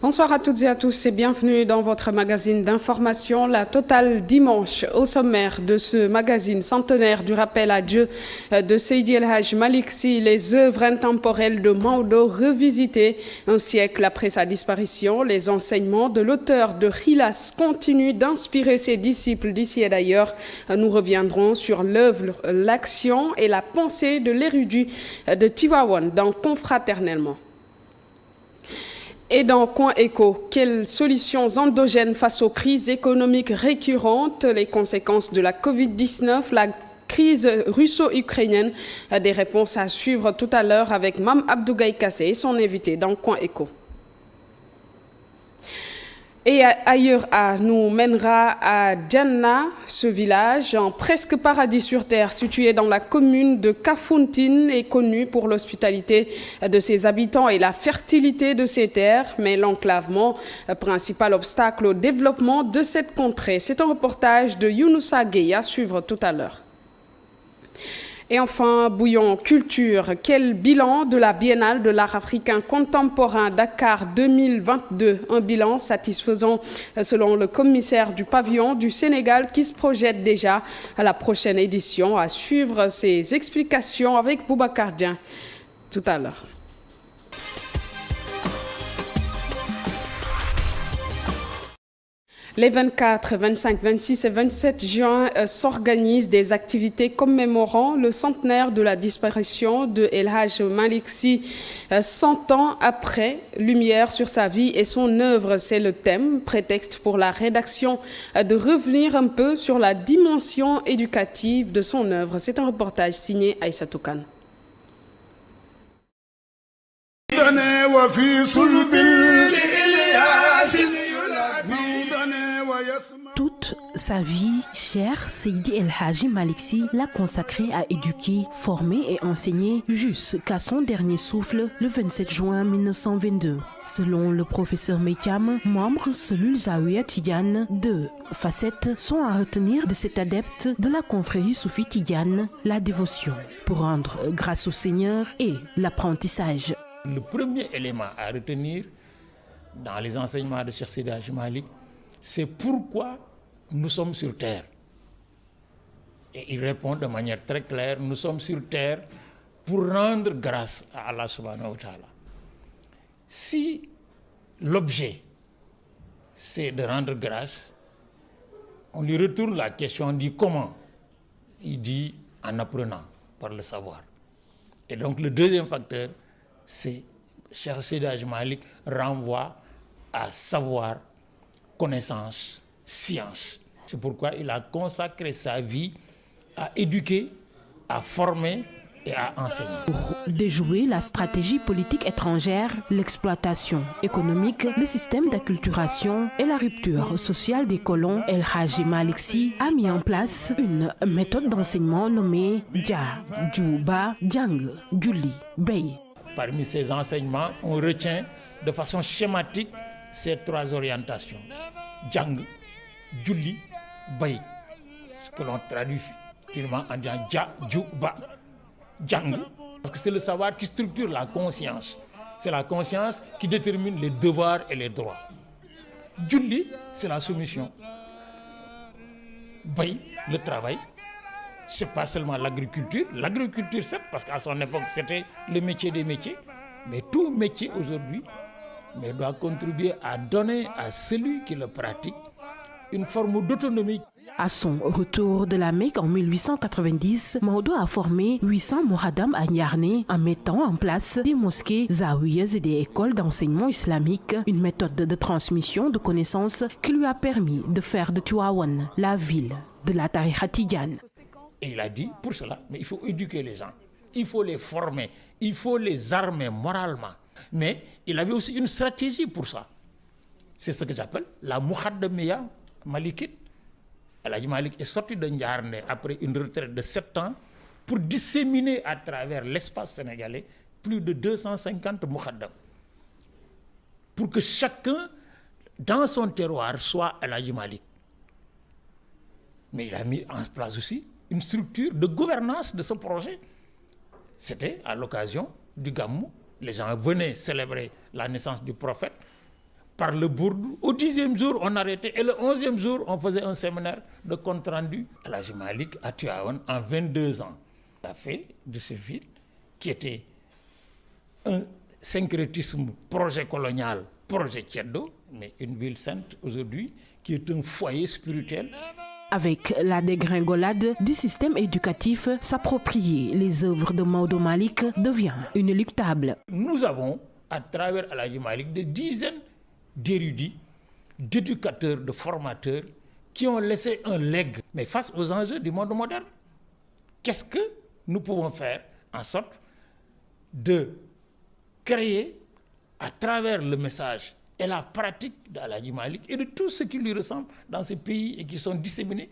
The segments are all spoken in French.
Bonsoir à toutes et à tous et bienvenue dans votre magazine d'information, La Totale dimanche. Au sommaire de ce magazine centenaire du rappel à Dieu de Seydi El Hadj Malick Sy, les œuvres intemporelles de Maodo revisitées un siècle après sa disparition. Les enseignements de l'auteur de Khilas continuent d'inspirer ses disciples d'ici et d'ailleurs. Nous reviendrons sur l'œuvre, l'action et la pensée de l'érudit de Tivaouane dans Confraternellement. Et dans Coin Éco, quelles solutions endogènes face aux crises économiques récurrentes, les conséquences de la Covid-19, la crise russo-ukrainienne, des réponses à suivre tout à l'heure avec Mame Abdougaye Kassé et son invité dans Coin Éco. Et ailleurs nous mènera à Djanna, ce village en presque paradis sur terre, situé dans la commune de Kafountine et connu pour l'hospitalité de ses habitants et la fertilité de ses terres, mais l'enclavement, principal obstacle au développement de cette contrée. C'est un reportage de Younoussa Gueye à suivre tout à l'heure. Et enfin, Bouillon Culture, quel bilan de la Biennale de l'art africain contemporain Dakar 2022? Un bilan satisfaisant selon le commissaire du pavillon du Sénégal qui se projette déjà à la prochaine édition. À suivre ses explications avec Boubacar Dieng tout à l'heure. Les 24, 25, 26 et 27 juin s'organisent des activités commémorant le centenaire de la disparition de El Hadj Malick Sy. 100 ans après, lumière sur sa vie et son œuvre, c'est le thème, prétexte pour la rédaction de revenir un peu sur la dimension éducative de son œuvre. C'est un reportage signé Aïssatou Kane. Toute sa vie, cher Seydi El Hadji Malick Sy l'a consacré à éduquer, former et enseigner jusqu'à son dernier souffle le 27 juin 1922. Selon le professeur Mekam, membre cellule Zawiya Tidiane, 2 facettes sont à retenir de cet adepte de la confrérie Soufi Tidiane, la dévotion, pour rendre grâce au Seigneur et l'apprentissage. Le premier élément à retenir dans les enseignements de Cheikh Seydi El Hadji Malick, c'est pourquoi nous sommes sur terre. Et il répond de manière très claire, nous sommes sur terre pour rendre grâce à Allah subhanahu wa ta'ala. Si l'objet, c'est de rendre grâce, on lui retourne la question, on dit comment? Il dit en apprenant, par le savoir. Et donc le deuxième facteur, c'est Cheikh Seydi El Hadji Malick renvoie à savoir, connaissance, science. C'est pourquoi il a consacré sa vie à éduquer, à former et à enseigner. Pour déjouer la stratégie politique étrangère, l'exploitation économique, le système d'acculturation et la rupture sociale des colons, El Hadji Malick Sy a mis en place une méthode d'enseignement nommée Dia, Djouba, Djang, Djuli, Bey. Parmi ces enseignements, on retient de façon schématique ces 3 orientations. Djang, Djuli, Bay. Ce que l'on traduit finalement en disant Dja, Djou, Ba. Djang, parce que c'est le savoir qui structure la conscience. C'est la conscience qui détermine les devoirs et les droits. Djuli, c'est la soumission. Bay, le travail. C'est pas seulement l'agriculture. L'agriculture, c'est parce qu'à son époque, c'était le métier des métiers. Mais tout métier aujourd'hui doit contribuer à donner à celui qui le pratique une forme d'autonomie. À son retour de la Mecque en 1890, Maodo a formé 800 Mouhadam à Niarné en mettant en place des mosquées, zawiyas et des écoles d'enseignement islamique, une méthode de transmission de connaissances qui lui a permis de faire de Tivaouane la ville de la tariqa tidiane. Et il a dit, pour cela, mais il faut éduquer les gens, il faut les former, il faut les armer moralement. Mais il avait aussi une stratégie pour ça. C'est ce que j'appelle la Mouhadamiya Malikite. El Hadji Malick est sorti de Ndiarndé après une retraite de 7 ans pour disséminer à travers l'espace sénégalais plus de 250 Mouhaddam. Pour que chacun, dans son terroir, soit El Hadji Malick. Mais il a mis en place aussi une structure de gouvernance de ce projet. C'était à l'occasion du Gamou. Les gens venaient célébrer la naissance du prophète. par le bourde. Au 10e jour, on arrêtait. Et le 11e jour, on faisait un séminaire de compte-rendu à l'Hadji Malick à Tivaouane en 22 ans. Ça fait de cette ville qui était un syncrétisme projet colonial, projet Tchèdo, mais une ville sainte aujourd'hui qui est un foyer spirituel. Avec la dégringolade du système éducatif, s'approprier les œuvres de Maodo Malick devient inéluctable. Nous avons, à travers l'Hadji Malick, des dizaines d'érudits, d'éducateurs, de formateurs qui ont laissé un legs. Mais face aux enjeux du monde moderne, qu'est-ce que nous pouvons faire en sorte de créer à travers le message et la pratique d'Al-Hadji Malick et de tout ce qui lui ressemble dans ces pays et qui sont disséminés,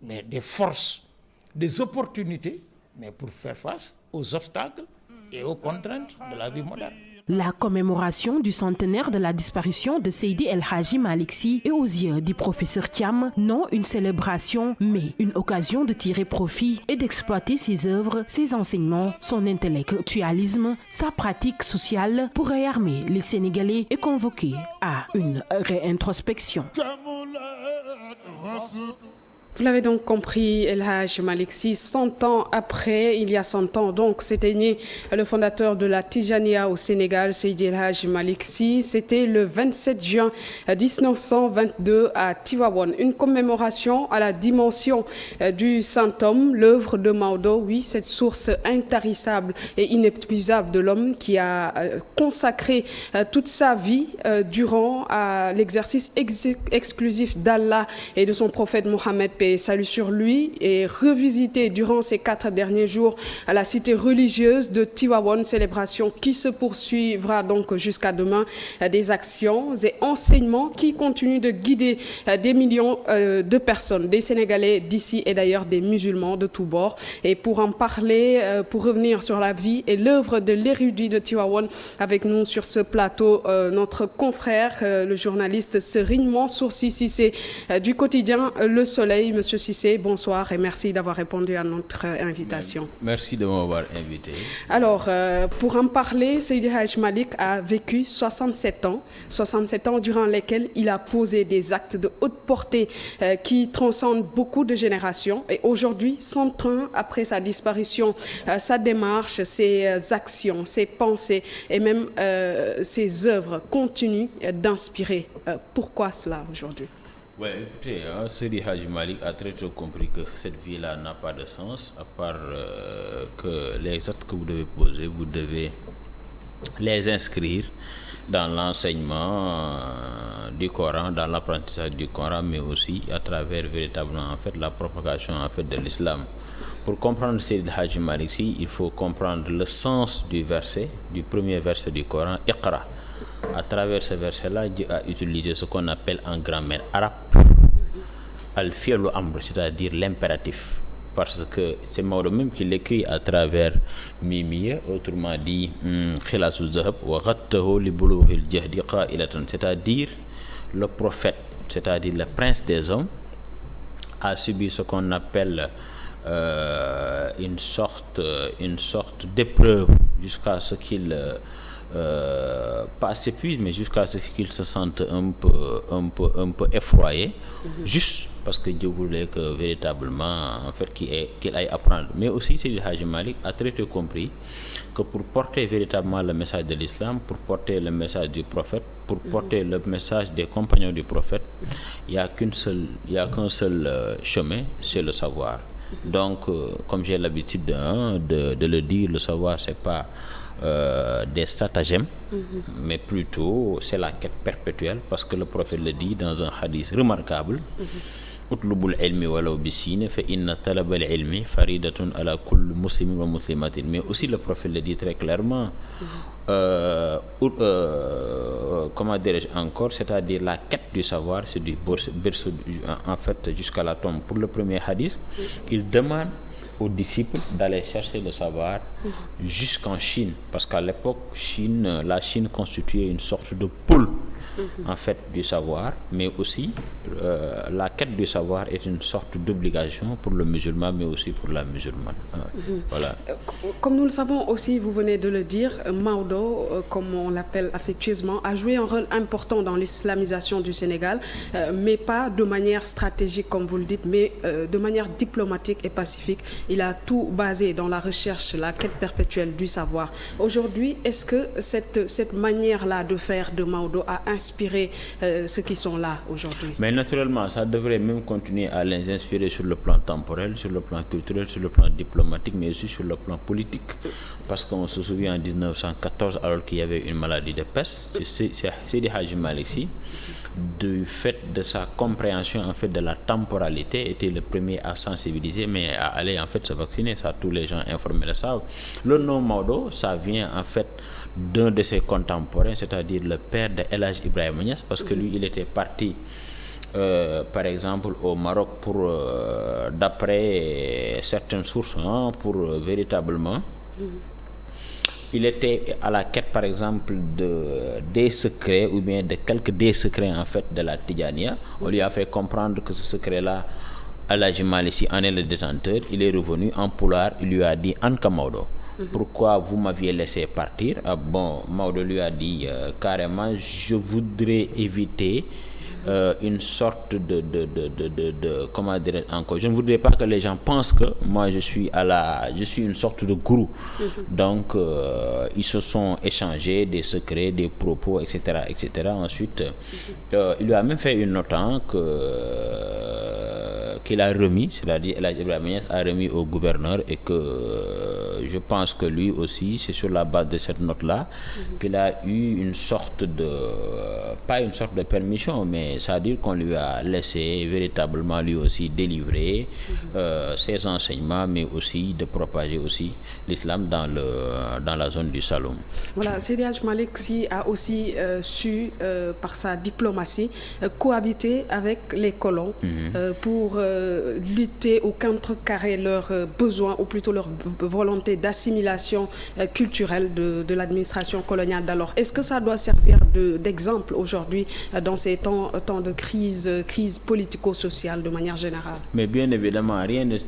mais des forces, des opportunités, mais pour faire face aux obstacles et aux contraintes de la vie moderne. La commémoration du centenaire de la disparition de Seydi El Hadji Malick Sy est aux yeux du professeur Thiam non une célébration, mais une occasion de tirer profit et d'exploiter ses œuvres, ses enseignements, son intellectualisme, sa pratique sociale pour réarmer les Sénégalais et convoquer à une réintrospection. Vous l'avez donc compris, El Hadji Malick Sy, 100 ans après, il y a 100 ans, donc c'était né le fondateur de la Tijaniya au Sénégal, Seydi El Hadji Malick Sy. C'était le 27 juin 1922 à Tivaouane. Une commémoration à la dimension du Saint-Homme, l'œuvre de Maodo, oui, cette source intarissable et inépuisable de l'homme qui a consacré toute sa vie durant l'exercice exclusif d'Allah et de son prophète Mohammed. Salut sur lui, et revisité durant ces 4 derniers jours à la cité religieuse de Tivaouane, célébration qui se poursuivra donc jusqu'à demain, des actions et enseignements qui continuent de guider des millions de personnes, des Sénégalais d'ici et d'ailleurs des musulmans de tous bords. Et pour en parler, pour revenir sur la vie et l'œuvre de l'érudit de Tivaouane, avec nous sur ce plateau, notre confrère, le journaliste Serigne Mansour Sy Cissé du quotidien Le Soleil. Monsieur Cissé, bonsoir et merci d'avoir répondu à notre invitation. Merci de m'avoir invité. Alors, pour en parler, Seydi El Hadji Malick a vécu 67 ans durant lesquels il a posé des actes de haute portée qui transcendent beaucoup de générations. Et aujourd'hui, 100 ans après sa disparition, sa démarche, ses actions, ses pensées et même ses œuvres continuent d'inspirer. Pourquoi cela aujourd'hui ? Ouais, écoutez, Seydi Hadji Malick a très tôt compris que cette vie-là n'a pas de sens, à part que les actes que vous devez poser, vous devez les inscrire dans l'enseignement du Coran, dans l'apprentissage du Coran, mais aussi à travers véritablement la propagation de l'islam. Pour comprendre Seydi Hadji Malick Sy, il faut comprendre le sens du premier verset du Coran, Iqra. À travers ce verset-là, Dieu a utilisé ce qu'on appelle en grammaire arabe al-fi'lu amr, c'est-à-dire l'impératif. Parce que c'est Maodo même qui l'écrit à travers Mimiya, autrement dit Khilasu Zahab, wa ghattahu li bulughil jahdi qailatan, c'est-à-dire le prophète, c'est-à-dire le prince des hommes, a subi ce qu'on appelle une sorte d'épreuve jusqu'à ce qu'il pas s'épuise, mais jusqu'à ce qu'il se sente un peu effroyé, juste parce que Dieu voulait que véritablement qu'il aille apprendre. Mais aussi Seydi Hadji Malick a très tôt compris que pour porter véritablement le message de l'islam, pour porter le message du prophète, pour porter le message des compagnons du prophète, il n'y a qu'un seul chemin, c'est le savoir. Donc, comme j'ai l'habitude de le dire, le savoir, c'est pas des stratagèmes, mais plutôt c'est la quête perpétuelle, parce que le prophète le dit dans un hadith remarquable, utlubul ilmi walaw bisine fa inna talabal ilmi faridatun ala kulli muslimin wa muslimatin. Mais aussi le prophète le dit très clairement, comment dirais-je encore, c'est-à-dire la quête du savoir, c'est du berceau jusqu'à la tombe. Pour le premier hadith, il demande aux disciples d'aller chercher le savoir jusqu'en Chine, parce qu'à l'époque, la Chine constituait une sorte de pôle en fait du savoir, mais aussi la quête du savoir est une sorte d'obligation pour le musulman, mais aussi pour la musulmane. Voilà. Comme nous le savons aussi, vous venez de le dire, Maodo, comme on l'appelle affectueusement, a joué un rôle important dans l'islamisation du Sénégal, mais pas de manière stratégique comme vous le dites, mais de manière diplomatique et pacifique. Il a tout basé dans la recherche, la quête perpétuelle du savoir. Aujourd'hui, est-ce que cette manière-là de faire de Maodo a inspiré ceux qui sont là aujourd'hui? Mais naturellement, ça devrait même continuer à les inspirer sur le plan temporel, sur le plan culturel, sur le plan diplomatique, mais aussi sur le plan politique. Parce qu'on se souvient en 1914, alors qu'il y avait une maladie de peste, c'est Seydi Hadji Malick Sy, du fait de sa compréhension en fait de la temporalité, était le premier à sensibiliser, mais à aller en fait se vacciner. Ça, tous les gens informés le savent. Le nom Maodo, ça vient en fait d'un de ses contemporains, c'est-à-dire le père de El Hadji Ibrahima Niass, parce que lui, il était parti par exemple au Maroc pour d'après certaines sources pour véritablement il était à la quête par exemple des secrets ou bien de quelques des secrets en fait de la Tidjaniya. On lui a fait comprendre que ce secret-là, El Hadji Malick Sy en est le détenteur. Il est revenu en pulaar, il lui a dit Anka Maodo, pourquoi vous m'aviez laissé partir? Bon, Maodo lui a dit carrément, je voudrais éviter une sorte de comment dire encore, je ne voudrais pas que les gens pensent que moi je suis une sorte de gourou. Donc ils se sont échangés des secrets, des propos, etc. Ensuite il lui a même fait une note qu'il a remis, c'est-à-dire El Hadji Ibrahima Niass a remis au gouverneur, et que je pense que lui aussi, c'est sur la base de cette note-là qu'il a eu une sorte de, pas une sorte de permission, mais c'est-à-dire qu'on lui a laissé véritablement lui aussi délivrer ses enseignements, mais aussi de propager aussi l'islam dans la zone du Saloum. Voilà, Seydi Hadji Malick Sy a aussi su, par sa diplomatie, cohabiter avec les colons pour lutter ou contrecarrer leurs besoins, ou plutôt leur volonté d'assimilation culturelle de l'administration coloniale d'alors. Est-ce que ça doit servir d'exemple aujourd'hui dans ces temps de crise politico-sociale de manière générale? Mais bien évidemment, rien de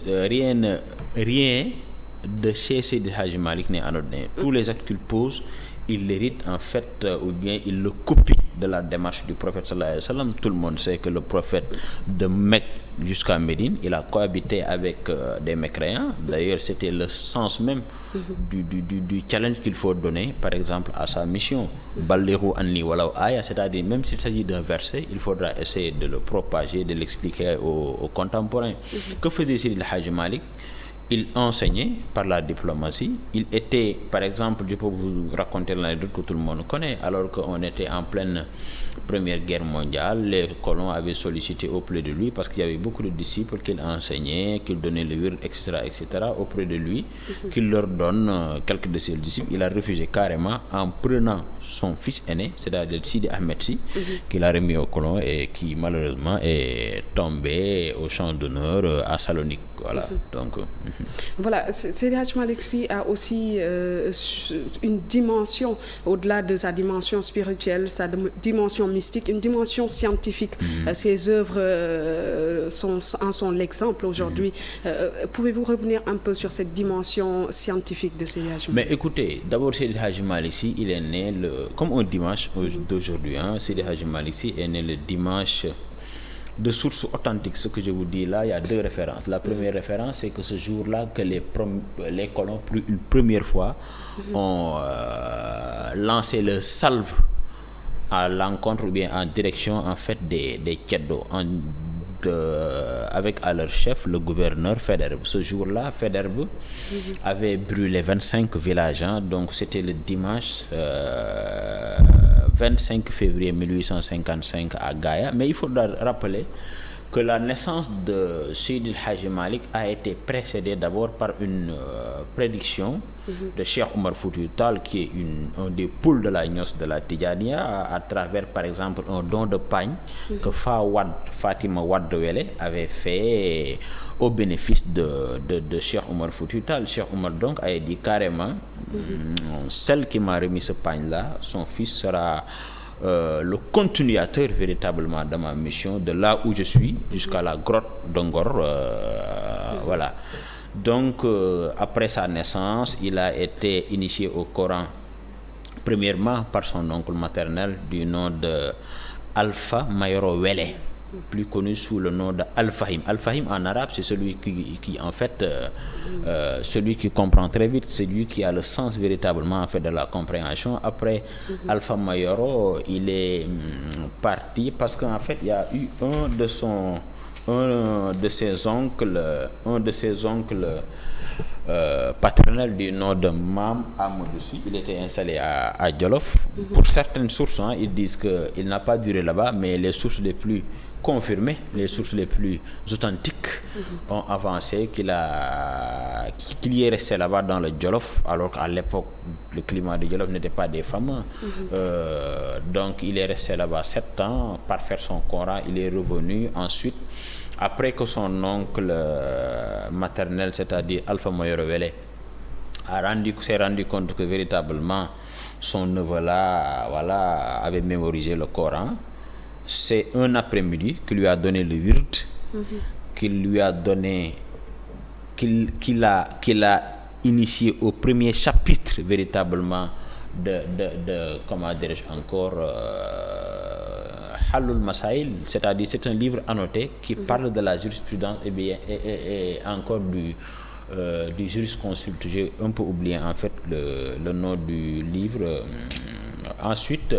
chez Seydi Hadji Malick n'est anodin. Tous les actes qu'il pose, il l'hérite en fait, ou bien il le copie de la démarche du prophète sallallahu alayhi wa sallam. Tout le monde sait que le prophète, de Mecque jusqu'à Médine, il a cohabité avec des mécréants. D'ailleurs, c'était le sens même du challenge qu'il faut donner, par exemple, à sa mission. Ballighu anni walaw aya, c'est-à-dire même s'il s'agit d'un verset, il faudra essayer de le propager, de l'expliquer aux contemporains. Que faisait Seydi Hadji Malick? Il enseignait par la diplomatie. Il était, par exemple, je peux vous raconter l'anecdote que tout le monde connaît, alors qu'on était en pleine Première Guerre mondiale, les colons avaient sollicité auprès de lui, parce qu'il y avait beaucoup de disciples qu'il enseignait, qu'il donnait le wird, etc., auprès de lui, qu'il leur donne quelques de ses disciples. Il a refusé carrément en prenant son fils aîné, c'est-à-dire Sidi Ahmed Sy, qu'il a remis aux colons et qui malheureusement est tombé au champ d'honneur à Salonique. Voilà. Donc, voilà, Seydi Hadji Malick Sy a aussi une dimension, au-delà de sa dimension spirituelle, sa dimension mystique, une dimension scientifique. Ses œuvres en sont l'exemple aujourd'hui. Pouvez-vous revenir un peu sur cette dimension scientifique de Seydi Hadji Malick? Mais écoutez, d'abord Seydi Hadji Malick Sy, il est né comme un dimanche d'aujourd'hui. Seydi Hadji Malick Sy est né le dimanche de sources authentiques. Ce que je vous dis là, il y a deux références. La première référence, c'est que ce jour-là que les colons, pour une première fois, ont lancé le salve à l'encontre ou bien en direction en fait des Tchèdos, avec à leur chef le gouverneur Faidherbe. Ce jour-là, Faidherbe avait brûlé 25 villages. Donc c'était le dimanche 25 février 1855 à Gaïa. Mais il faudra rappeler que la naissance de Seydi Hadji Malick a été précédée d'abord par une prédiction de Cheikh Oumar Foutiyou Tall, qui est un des pôles de la Niass de la Tidjaniya, à travers par exemple un don de pagne que Fatima Wade Wele avait fait au bénéfice de Cheikh Oumar Foutiyou Tall. Cheikh Oumar donc a dit carrément celle qui m'a remis ce pagne-là, son fils sera le continuateur véritablement de ma mission, de là où je suis jusqu'à la grotte de Ngor. Voilà. Donc, après sa naissance, il a été initié au Coran, premièrement par son oncle maternel du nom de Alpha Mayoro Wele, plus connu sous le nom de Al-Fahim. Al-Fahim en arabe, c'est celui qui en fait, celui qui comprend très vite, celui qui a le sens véritablement en fait de la compréhension. Après Alpha Mayoro, il est parti parce qu'en fait, il y a eu un de ses oncles paternel du nom de Mam Amoudouci. Il était installé à Djolof. Pour certaines sources, ils disent qu'il n'a pas duré là-bas, mais les sources les plus confirmées, les sources les plus authentiques ont avancé qu'il y est resté là-bas dans le Djolof, alors qu'à l'époque, le climat de Djolof n'était pas des fameux. Donc, il est resté là-bas 7 ans, par faire son Coran. Il est revenu ensuite. Après que son oncle maternel, c'est-à-dire Alpha Mayoro Wele, s'est rendu compte que véritablement son neveu-là, voilà, avait mémorisé le Coran, c'est un après-midi qu'il lui a donné le wird, qu'il lui a donné, qu'il a initié au premier chapitre véritablement de comment dirais-je encore, Halul Masail, c'est-à-dire c'est un livre annoté qui parle de la jurisprudence et encore du jurisconsulte. J'ai un peu oublié en fait le nom du livre. Ensuite,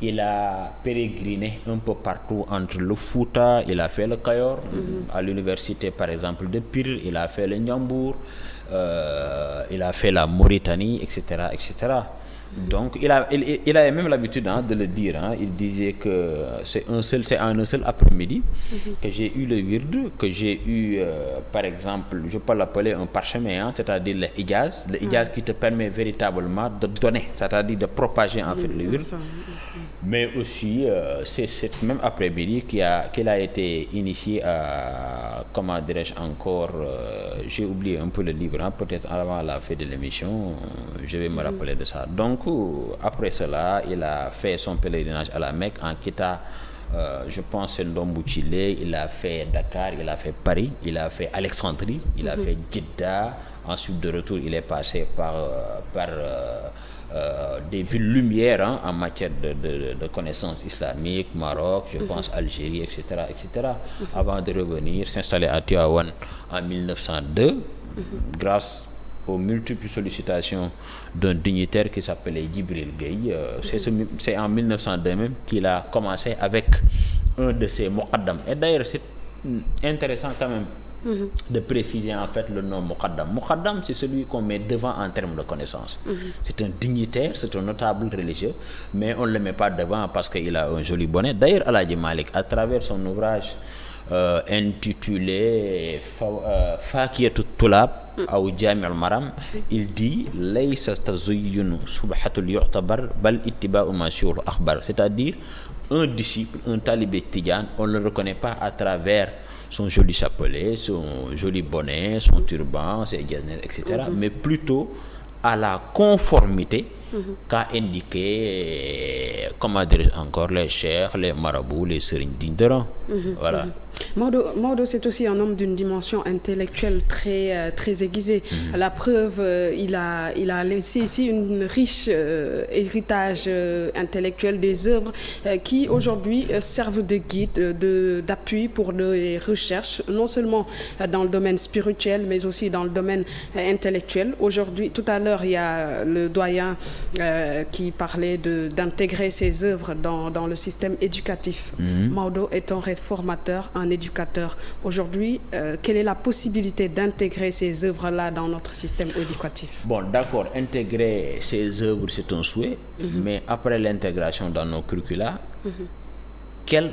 il a pérégriné un peu partout entre le Fouta, il a fait le Kayor, à l'université par exemple de Pire, il a fait le Ndiambour, il a fait la Mauritanie, etc., etc. Donc il avait même l'habitude de le dire. Il disait que c'est en un seul après-midi que j'ai eu le wird, que j'ai eu par exemple, je peux l'appeler un parchemin, c'est-à-dire le Hijaz qui te permet véritablement de donner, c'est-à-dire de propager en fait le wird. Mais aussi c'est cette même après-midi qu'il a été initié à, comment dirais-je encore, j'ai oublié un peu le livre, peut-être avant la fin de l'émission, je vais me rappeler de ça. Donc après cela, il a fait son pèlerinage à la Mecque en quittant, je pense, Ndombouchile, il a fait Dakar, il a fait Paris, il a fait Alexandrie, il a fait Jeddah. Ensuite de retour, il est passé par des villes lumières en matière de connaissances islamiques, Maroc, je pense Algérie, etc., etc. Avant de revenir s'installer à Tivaouane en 1902, grâce aux multiples sollicitations d'un dignitaire qui s'appelait Djibril Gueye. C'est en 1902 même qu'il a commencé avec un de ses muqaddam. Et d'ailleurs, c'est intéressant quand même de préciser en fait le nom Muqaddam. Muqaddam, c'est celui qu'on met devant en termes de connaissance. C'est un dignitaire, c'est un notable religieux, mais on ne le met pas devant parce qu'il a un joli bonnet. D'ailleurs, Aladji Malik, à travers son ouvrage intitulé Fakiyatut Tulab ou Jami al-Maram, il dit Laysa tazayyunu subhatul yu'tabar bal ittiba'u ma shur akhbar. C'est-à-dire, un disciple, un talibé tidjane, on ne le reconnaît pas à travers son joli chapelet, son joli bonnet, son turban, ses diazners, etc., mais plutôt à la conformité qu'a indiqué, comment dire encore, les cheikhs, les marabouts, les sérignes dignes de rang. Voilà. Maodo, c'est aussi un homme d'une dimension intellectuelle très, très aiguisée. La preuve, il a laissé ici une riche héritage intellectuel des œuvres qui aujourd'hui servent de guide, d'appui pour les recherches, non seulement dans le domaine spirituel, mais aussi dans le domaine intellectuel. Aujourd'hui, tout à l'heure, il y a le doyen qui parlait d'intégrer ces œuvres dans le système éducatif. Maodo est un réformateur, un éducateur. Aujourd'hui, quelle est la possibilité d'intégrer ces œuvres-là dans notre système éducatif? Bon, d'accord, intégrer ces œuvres, c'est un souhait, mais après l'intégration dans nos curricula, quel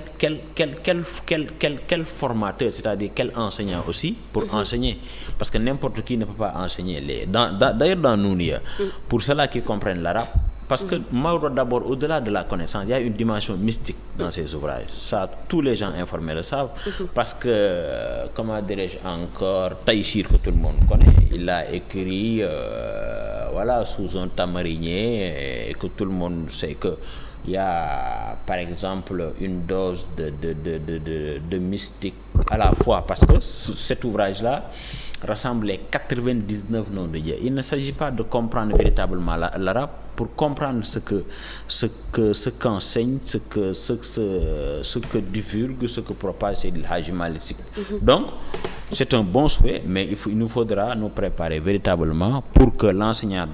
formateur, c'est-à-dire quel enseignant aussi pour enseigner, parce que n'importe qui ne peut pas enseigner. D'ailleurs, dans Nounia, pour ceux-là qui comprennent l'arabe, parce que Maodo, d'abord, au-delà de la connaissance, il y a une dimension mystique dans ses ouvrages. Ça, tous les gens informés le savent. Parce que, comment dirais-je encore, Taïsir, que tout le monde connaît, il a écrit voilà, sous un tamarinier, et que tout le monde sait que Il y a par exemple une dose de mystique à la fois, parce que cet ouvrage-là rassemble les 99 noms de Dieu. Il ne s'agit pas de comprendre véritablement l'arabe pour comprendre ce qu'enseigne, ce que divulgue, ce que propage Seydi El Hadji Malick Sy. Donc, c'est un bon souhait, mais il nous faudra nous préparer véritablement pour que l'enseignant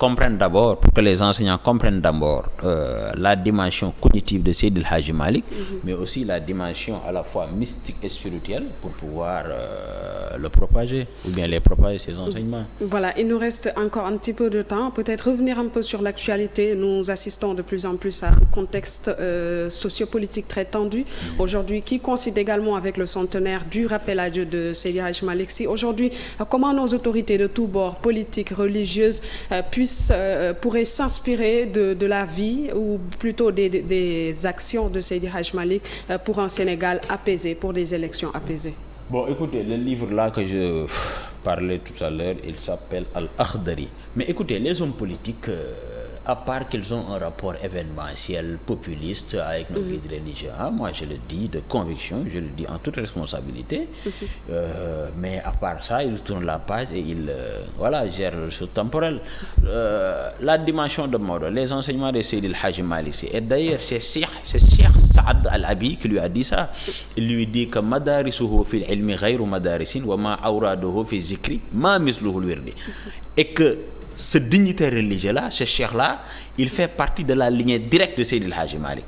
pour que les enseignants comprennent d'abord la dimension cognitive de Seydi El Hadji Malick, mais aussi la dimension à la fois mystique et spirituelle pour pouvoir le propager, ou bien les propager, ces enseignements. Voilà, il nous reste encore un petit peu de temps. Peut-être revenir un peu sur l'actualité. Nous assistons de plus en plus à un contexte sociopolitique très tendu. Aujourd'hui, qui coïncide également avec le centenaire du rappel à Dieu de Seydi El Hadji Malick Sy. Aujourd'hui, comment nos autorités de tous bords, politiques, religieuses, pourraient s'inspirer de la vie, ou plutôt des actions de Seydi El Hadji Malick pour un Sénégal apaisé, pour des élections apaisées. Bon, écoutez, le livre là que je parlais tout à l'heure, il s'appelle Al-Akhdari. Mais écoutez, les hommes politiques, à part qu'ils ont un rapport événementiel, populiste avec nos guides religieux, moi je le dis de conviction, je le dis en toute responsabilité, mais à part ça, ils tournent la page et ils gèrent le choses temporel. La dimension de mode, les enseignements de Seydi El Hadji Malick Sy, et d'ailleurs c'est Cheikh Saad Al-Abi qui lui a dit ça. Il lui dit que madarisuhu fil ilmi ghayru madarisin wa ma awraduhu fi zikri ma misluhu al-wirdi, et que ce dignitaire religieux-là, ce cheikh-là, il fait partie de la lignée directe de Seydi El Hadji Malick,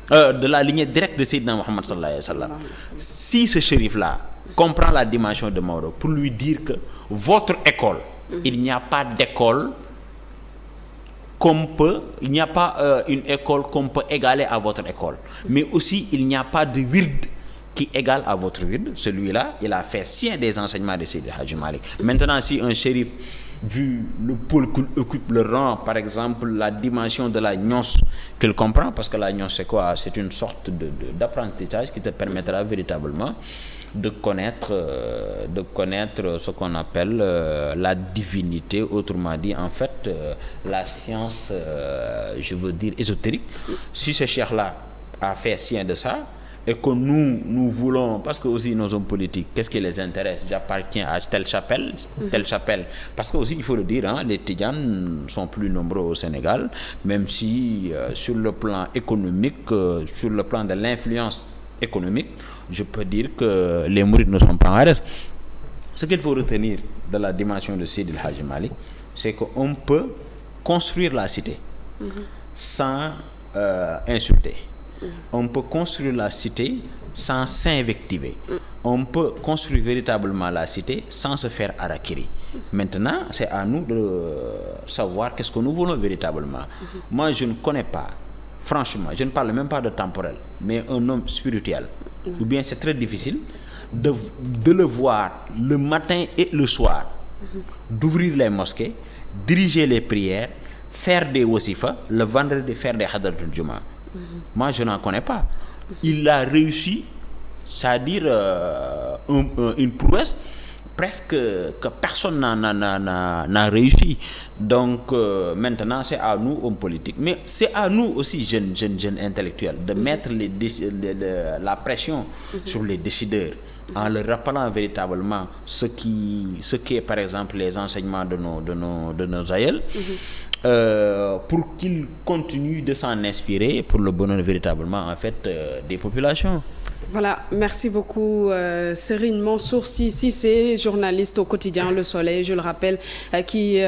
de la lignée directe de Seydina Mohamed sallallahu alayhi wa sallam. Si ce shérif-là comprend la dimension de Maodo pour lui dire que votre école, il n'y a pas d'école il n'y a pas une école qu'on peut égaler à votre école, mais aussi il n'y a pas de wird qui égale à votre wird. Celui-là, il a fait sien des enseignements de Seydi El Hadji Malick. Maintenant, si un shérif, vu le pôle qu'il occupe, le rang, par exemple, la dimension de la gnose qu'il comprend, parce que la gnose c'est quoi? C'est une sorte d'apprentissage qui te permettra véritablement de connaître ce qu'on appelle la divinité, autrement dit en fait la science, je veux dire ésotérique. Si ce cheikh-là a fait sien de ça, et que nous voulons, parce que aussi nos hommes politiques, qu'est-ce qui les intéresse? J'appartiens à telle chapelle, parce que aussi il faut le dire, les Tidjanes sont plus nombreux au Sénégal, même si sur le plan économique, sur le plan de l'influence économique, je peux dire que les Mourides ne sont pas en reste. Ce qu'il faut retenir de la dimension de Seydi El Hadji Malick, c'est qu'on peut construire la cité sans insulter. On peut construire la cité sans s'invectiver. On peut construire véritablement la cité sans se faire harakiri. Maintenant, c'est à nous de savoir qu'est-ce que nous voulons véritablement. Moi, je ne connais pas, franchement, je ne parle même pas de temporel, mais un homme spirituel. Ou bien c'est très difficile de le voir le matin et le soir, d'ouvrir les mosquées, diriger les prières, faire des wasifas, le vendredi faire des hadratul Juma. Moi, je n'en connais pas. Il a réussi, c'est-à-dire une prouesse presque que personne n'a réussi. Donc, maintenant, c'est à nous, hommes politiques. Mais c'est à nous aussi, jeunes intellectuels, de mettre la pression sur les décideurs en leur rappelant véritablement ce qui est, par exemple, les enseignements de nos aïeuls. Pour qu'ils continuent de s'en inspirer pour le bonheur véritablement en fait des populations. Voilà, merci beaucoup Serigne Mansour Sy Cissé, journaliste au quotidien Le Soleil, je le rappelle, qui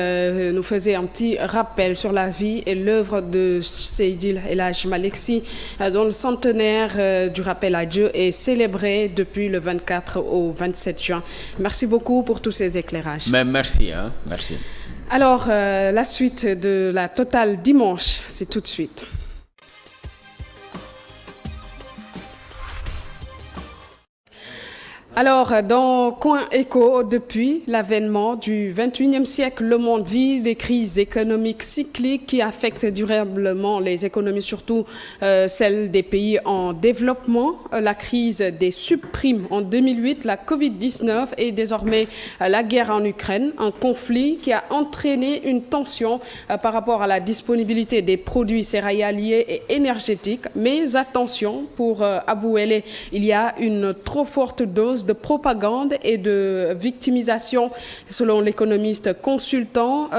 nous faisait un petit rappel sur la vie et l'œuvre de Seydi El Hadji Malick Sy, dont le centenaire du rappel à Dieu est célébré depuis le 24 au 27 juin. Merci beaucoup pour tous ces éclairages. Mais merci, merci. Alors, la suite de la totale dimanche, c'est tout de suite. Alors, dans Coin Éco, depuis l'avènement du 21e siècle, le monde vit des crises économiques cycliques qui affectent durablement les économies, surtout celles des pays en développement. La crise des subprimes en 2008, la Covid-19 et désormais la guerre en Ukraine, un conflit qui a entraîné une tension par rapport à la disponibilité des produits céréaliers et énergétiques. Mais attention, pour Abou Ele, il y a une trop forte dose de propagande et de victimisation, selon l'économiste consultant.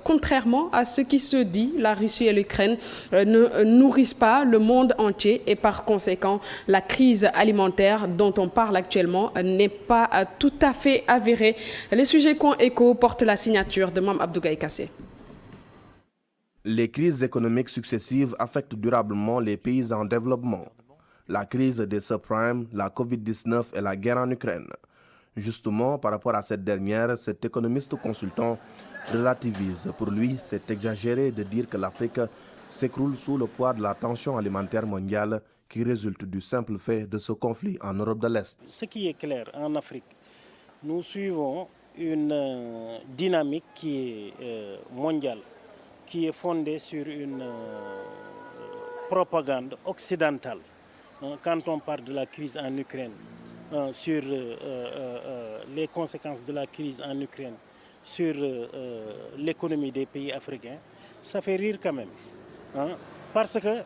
Contrairement à ce qui se dit, la Russie et l'Ukraine ne nourrissent pas le monde entier et par conséquent, la crise alimentaire dont on parle actuellement n'est pas tout à fait avérée. Le sujet Coin Éco porte la signature de Mme Abdougaï Kassé. Les crises économiques successives affectent durablement les pays en développement. La crise des subprimes, la Covid-19 et la guerre en Ukraine. Justement, par rapport à cette dernière, cet économiste consultant relativise. Pour lui, c'est exagéré de dire que l'Afrique s'écroule sous le poids de la tension alimentaire mondiale qui résulte du simple fait de ce conflit en Europe de l'Est. Ce qui est clair, en Afrique, nous suivons une dynamique qui est mondiale, qui est fondée sur une propagande occidentale. Quand on parle de la crise en Ukraine, sur les conséquences de la crise en Ukraine, sur l'économie des pays africains, ça fait rire quand même. Parce que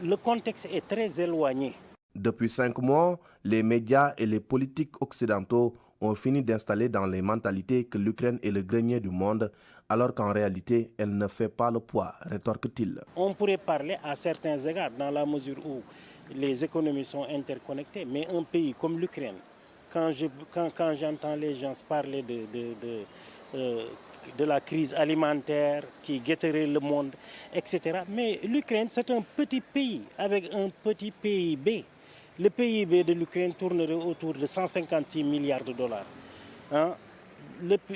le contexte est très éloigné. Depuis 5 mois, les médias et les politiques occidentaux ont fini d'installer dans les mentalités que l'Ukraine est le grenier du monde, alors qu'en réalité, elle ne fait pas le poids, rétorque-t-il. On pourrait parler à certains égards, dans la mesure où les économies sont interconnectées, mais un pays comme l'Ukraine, quand j'entends les gens parler de la crise alimentaire qui guetterait le monde, etc. Mais l'Ukraine, c'est un petit pays avec un petit PIB. Le PIB de l'Ukraine tournerait autour de 156 milliards de dollars.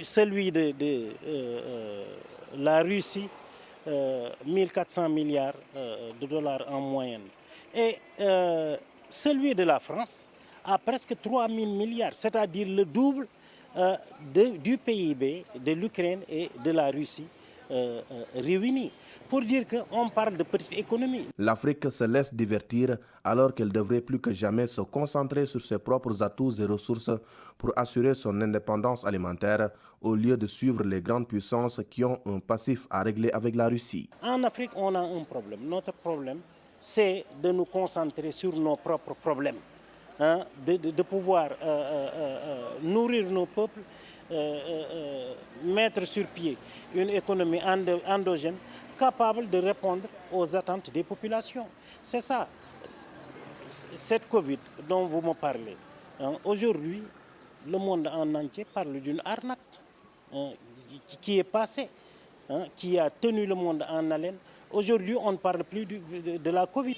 Celui de la Russie, 1400 milliards de dollars en moyenne. Et celui de la France a presque 3000 milliards, c'est-à-dire le double du PIB de l'Ukraine et de la Russie réunis. Pour dire qu'on parle de petite économie. L'Afrique se laisse divertir alors qu'elle devrait plus que jamais se concentrer sur ses propres atouts et ressources pour assurer son indépendance alimentaire au lieu de suivre les grandes puissances qui ont un passif à régler avec la Russie. En Afrique, on a un problème. Notre problème, c'est de nous concentrer sur nos propres problèmes, de pouvoir nourrir nos peuples, mettre sur pied une économie endogène capable de répondre aux attentes des populations. C'est ça, cette Covid dont vous me parlez. Aujourd'hui, le monde en entier parle d'une arnaque qui est passée, qui a tenu le monde en haleine. Aujourd'hui, on ne parle plus de la Covid.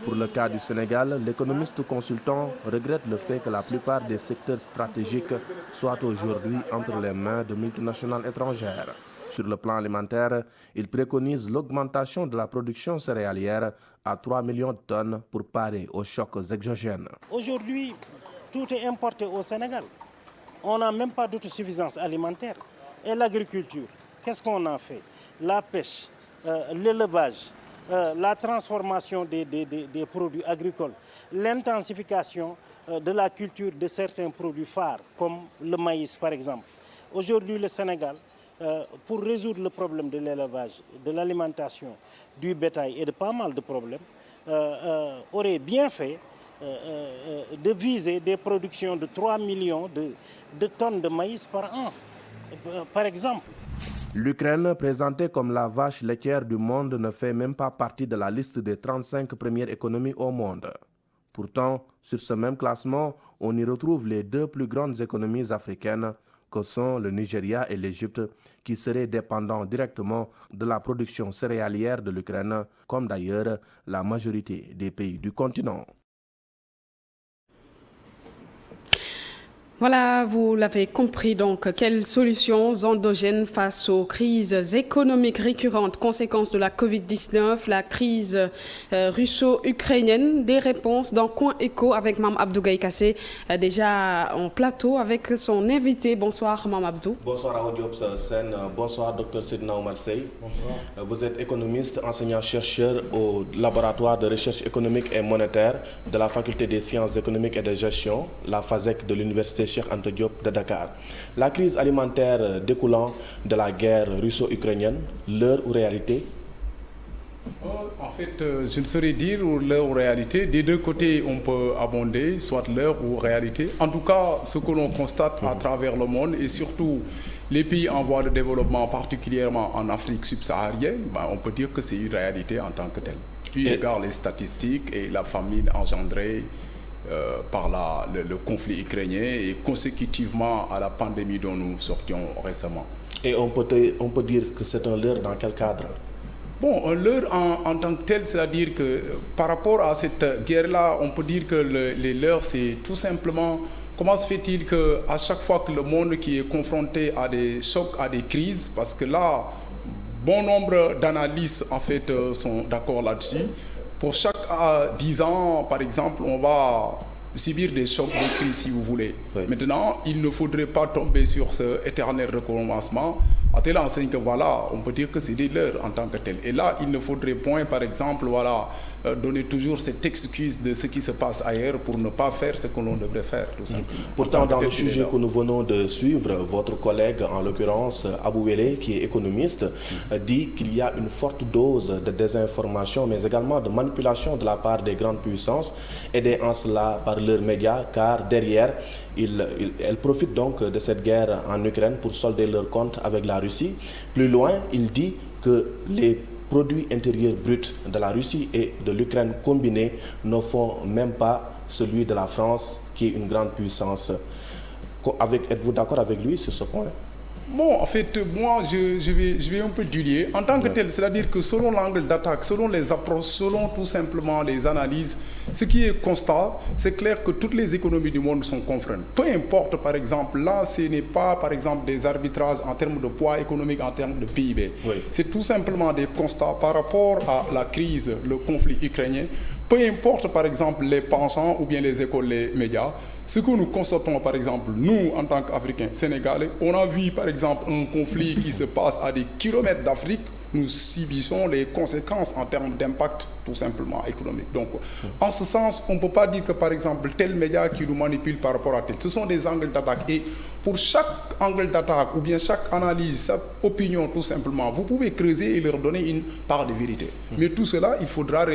Pour le cas du Sénégal, l'économiste consultant regrette le fait que la plupart des secteurs stratégiques soient aujourd'hui entre les mains de multinationales étrangères. Sur le plan alimentaire, il préconise l'augmentation de la production céréalière à 3 millions de tonnes pour parer aux chocs exogènes. Aujourd'hui, tout est importé au Sénégal. On n'a même pas d'autosuffisance alimentaire. Et l'agriculture, qu'est-ce qu'on a fait? La pêche, l'élevage, la transformation des produits agricoles, l'intensification de la culture de certains produits phares, comme le maïs par exemple. Aujourd'hui, le Sénégal, pour résoudre le problème de l'élevage, de l'alimentation, du bétail et de pas mal de problèmes, aurait bien fait de viser des productions de 3 millions de tonnes de maïs par an, par exemple. L'Ukraine, présentée comme la vache laitière du monde, ne fait même pas partie de la liste des 35 premières économies au monde. Pourtant, sur ce même classement, on y retrouve les 2 plus grandes économies africaines, que sont le Nigeria et l'Égypte, qui seraient dépendants directement de la production céréalière de l'Ukraine, comme d'ailleurs la majorité des pays du continent. Voilà, vous l'avez compris donc, quelles solutions endogènes face aux crises économiques récurrentes, conséquences de la Covid-19, la crise russo-ukrainienne, des réponses dans Coin Éco avec Mme Abdou Gaye Kassé, déjà en plateau avec son invité. Bonsoir Mme Abdou. Bonsoir Awa Diop Sène, bonsoir Dr Seydina Oumar Seye. Bonsoir. Vous êtes économiste, enseignant-chercheur au laboratoire de recherche économique et monétaire de la Faculté des sciences économiques et de gestion, la FASEC de l'Université Cheikh Anta Diop de Dakar. La crise alimentaire découlant de la guerre russo-ukrainienne, l'heure ou réalité? En fait, je ne saurais dire l'heure ou réalité. Des deux côtés, on peut abonder, soit l'heure ou réalité. En tout cas, ce que l'on constate à travers le monde et surtout les pays en voie de développement, particulièrement en Afrique subsaharienne, on peut dire que c'est une réalité en tant que telle. Eu égard les statistiques et la famine engendrée par le conflit ukrainien et consécutivement à la pandémie dont nous sortions récemment. Et on peut dire que c'est un leurre dans quel cadre? Bon, un leurre en tant que tel, c'est-à-dire que par rapport à cette guerre-là, on peut dire que les leurres, c'est tout simplement comment se fait-il qu'à chaque fois que le monde qui est confronté à des chocs, à des crises, parce que là, bon nombre d'analystes en fait sont d'accord là-dessus. Pour chaque 10 ans, par exemple, on va subir des chocs de crise, si vous voulez. Oui. Maintenant, il ne faudrait pas tomber sur ce éternel recommencement. À telle enseigne que voilà, on peut dire que c'est des leurres en tant que tel. Et là, il ne faudrait point, par exemple, voilà, donner toujours cette excuse de ce qui se passe ailleurs pour ne pas faire ce que l'on devrait faire, tout simplement. Pourtant, dans le sujet que nous venons de suivre, votre collègue, en l'occurrence Abou Wele, qui est économiste, dit qu'il y a une forte dose de désinformation, mais également de manipulation de la part des grandes puissances, aidées en cela par leurs médias, car derrière, elles profitent donc de cette guerre en Ukraine pour solder leur compte avec la Russie. Plus loin, il dit que les produits intérieurs bruts de la Russie et de l'Ukraine combinés ne font même pas celui de la France, qui est une grande puissance. Êtes-vous d'accord avec lui sur ce point? Bon, en fait, moi, je vais un peu diluer. En tant que tel, c'est-à-dire que selon l'angle d'attaque, selon les approches, selon tout simplement les analyses, ce qui est constat, c'est clair que toutes les économies du monde sont confrontées. Peu importe, par exemple, là, ce n'est pas, par exemple, des arbitrages en termes de poids économique, en termes de PIB. Oui. C'est tout simplement des constats par rapport à la crise, le conflit ukrainien. Peu importe, par exemple, les pensants ou bien les écoles, les médias. Ce que nous constatons, par exemple, nous, en tant qu'Africains, Sénégalais, on a vu, par exemple, un conflit qui se passe à des kilomètres d'Afrique. Nous subissons les conséquences en termes d'impact, tout simplement, économique. Donc, en ce sens, on ne peut pas dire que, par exemple, tel média qui nous manipule par rapport à tel. Ce sont des angles d'attaque. Et pour chaque angle d'attaque, ou bien chaque analyse, chaque opinion, tout simplement, vous pouvez creuser et leur donner une part de vérité. Mais tout cela, il faudra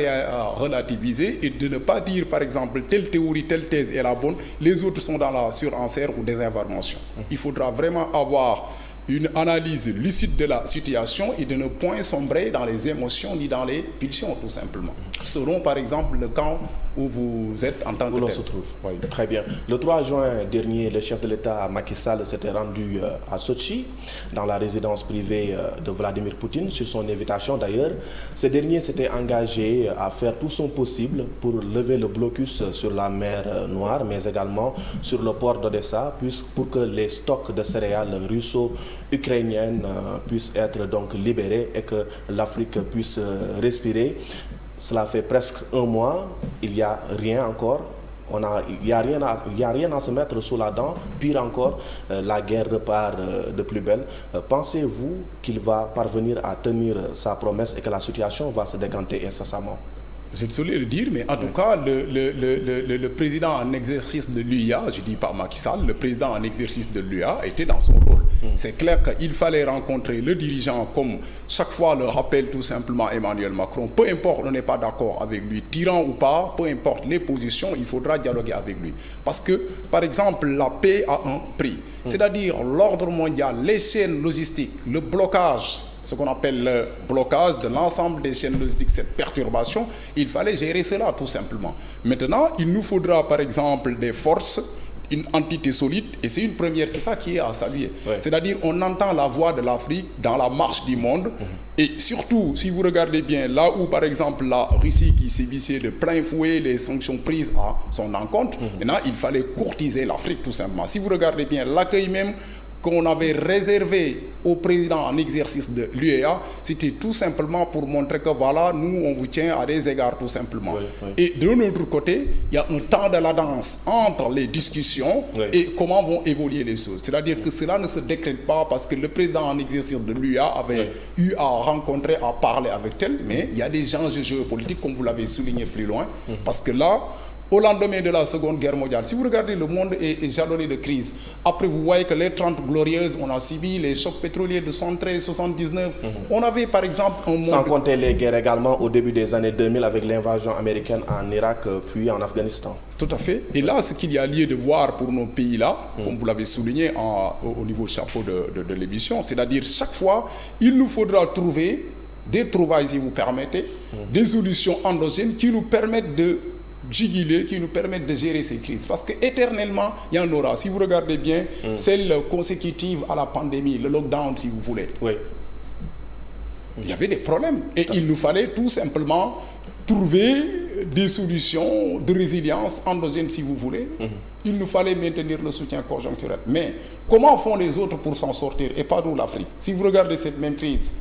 relativiser et de ne pas dire, par exemple, telle théorie, telle thèse est la bonne, les autres sont dans la surenchère ou désinformation. Il faudra vraiment avoir une analyse lucide de la situation et de ne point sombrer dans les émotions ni dans les pulsions, tout simplement. Selon, par exemple, le camp où vous êtes en tant que tel. Où l'on se trouve. Oui. Très bien. Le 3 juin dernier, le chef de l'État, Macky Sall, s'était rendu à Sochi, dans la résidence privée de Vladimir Poutine, sur son invitation d'ailleurs. Ce dernier s'était engagé à faire tout son possible pour lever le blocus sur la mer Noire, mais également sur le port d'Odessa, pour que les stocks de céréales russo-ukrainiennes puissent être donc libérés et que l'Afrique puisse respirer. Cela fait presque un mois, il n'y a rien encore, il n'y a rien à se mettre sous la dent. Pire encore, la guerre repart de plus belle. Pensez-vous qu'il va parvenir à tenir sa promesse et que la situation va se décanter incessamment? Je ne saurais le dire, mais en tout cas, le président en exercice de l'UIA, je ne dis pas Macky Sall, le président en exercice de l'UIA était dans son rôle. C'est clair qu'il fallait rencontrer le dirigeant, comme chaque fois le rappelle tout simplement Emmanuel Macron. Peu importe, on n'est pas d'accord avec lui, tyran ou pas, peu importe les positions, il faudra dialoguer avec lui. Parce que, par exemple, la paix a un prix. C'est-à-dire l'ordre mondial, les chaînes logistiques, le blocage, ce qu'on appelle le blocage de l'ensemble des chaînes logistiques, cette perturbation, il fallait gérer cela tout simplement. Maintenant, il nous faudra par exemple des forces une entité solide, et c'est une première, c'est ça qui est à saluer. Ouais. C'est-à-dire on entend la voix de l'Afrique dans la marche du monde, et surtout, si vous regardez bien, là où par exemple la Russie qui sévissait de plein fouet les sanctions prises à son encontre, maintenant il fallait courtiser l'Afrique tout simplement. Si vous regardez bien, l'accueil même qu'on avait réservé au président en exercice de l'UEA, c'était tout simplement pour montrer que voilà, nous on vous tient à des égards tout simplement. Oui, oui. Et de l'autre côté, il y a un temps de latence entre les discussions et comment vont évoluer les choses. C'est-à-dire que cela ne se décrète pas parce que le président en exercice de l'UEA avait eu à rencontrer, à parler avec tel, mais il y a des enjeux géopolitiques comme vous l'avez souligné plus loin, parce que là, au lendemain de la Seconde Guerre mondiale, si vous regardez, le monde est jalonné de crises. Après, vous voyez que les 30 glorieuses, on a subi les chocs pétroliers de 73, 79. On avait par exemple un monde... Sans compter les guerres également au début des années 2000 avec l'invasion américaine en Irak puis en Afghanistan. Tout à fait. Et là, ce qu'il y a lieu de voir pour nos pays-là, comme vous l'avez souligné au niveau chapeau de l'émission, c'est-à-dire chaque fois, il nous faudra trouver des trouvailles, si vous permettez, des solutions endogènes qui nous permettent de juguler, qui nous permettent de gérer ces crises. Parce qu'éternellement, il y en aura. Si vous regardez bien, celle consécutive à la pandémie, le lockdown, si vous voulez. Oui. Il y avait des problèmes. Et il nous fallait tout simplement trouver des solutions de résilience endogène, si vous voulez. Il nous fallait maintenir le soutien conjoncturel. Mais comment font les autres pour s'en sortir et pas nous, l'Afrique? Si vous regardez cette même crise.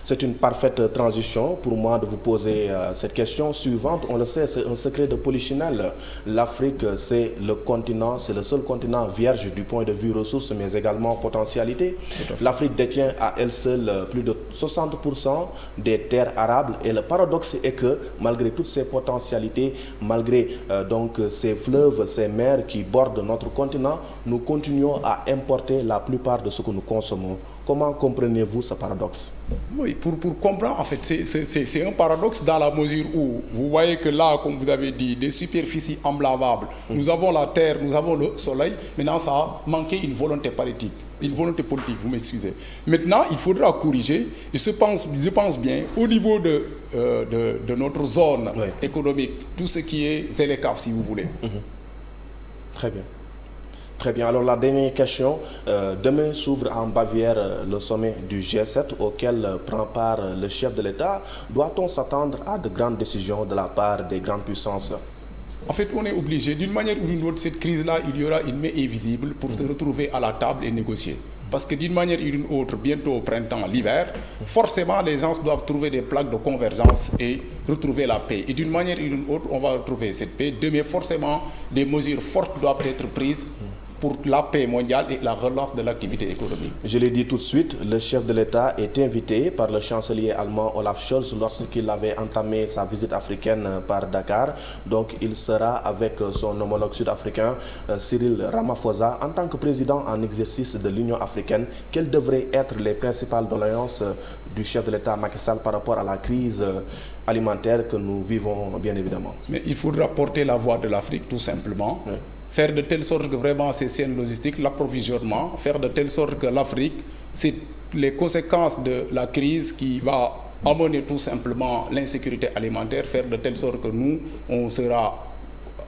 C'est une parfaite transition pour moi de vous poser cette question suivante. On le sait, c'est un secret de polichinelle. L'Afrique, c'est le continent, c'est le seul continent vierge du point de vue ressources, mais également potentialité. L'Afrique détient à elle seule plus de 60% des terres arables. Et le paradoxe est que, malgré toutes ces potentialités, malgré donc ces fleuves, ces mers qui bordent notre continent, nous continuons à importer la plupart de ce que nous consommons. Comment comprenez-vous ce paradoxe? Oui, pour comprendre, en fait, c'est un paradoxe dans la mesure où vous voyez que là, comme vous avez dit, des superficies emblavables, nous avons la terre, nous avons le soleil, maintenant ça a manqué une volonté politique. Une volonté politique, vous m'excusez. Maintenant, il faudra corriger, et je pense bien, au niveau de notre zone économique, tout ce qui est ZLECAf, si vous voulez. Très bien. Très bien. Alors la dernière question. Demain s'ouvre en Bavière le sommet du G7 auquel prend part le chef de l'État. Doit-on s'attendre à de grandes décisions de la part des grandes puissances? En fait, on est obligé. D'une manière ou d'une autre, cette crise-là, il y aura une main invisible pour se retrouver à la table et négocier. Parce que d'une manière ou d'une autre, bientôt au printemps, l'hiver, forcément les gens doivent trouver des plaques de convergence et retrouver la paix. Et d'une manière ou d'une autre, on va retrouver cette paix. Demain, forcément, des mesures fortes doivent être prises pour la paix mondiale et la relance de l'activité économique. Je l'ai dit tout de suite, le chef de l'État est invité par le chancelier allemand Olaf Scholz lorsqu'il avait entamé sa visite africaine par Dakar. Donc il sera avec son homologue sud-africain Cyril Ramaphosa. En tant que président en exercice de l'Union africaine, quelles devraient être les principales doléances du chef de l'État Macky Sall par rapport à la crise alimentaire que nous vivons bien évidemment? Mais il faudra porter la voix de l'Afrique tout simplement. Oui. Faire de telle sorte que vraiment ces chaînes logistiques, l'approvisionnement, faire de telle sorte que l'Afrique, c'est les conséquences de la crise qui va amener tout simplement l'insécurité alimentaire, faire de telle sorte que nous, on sera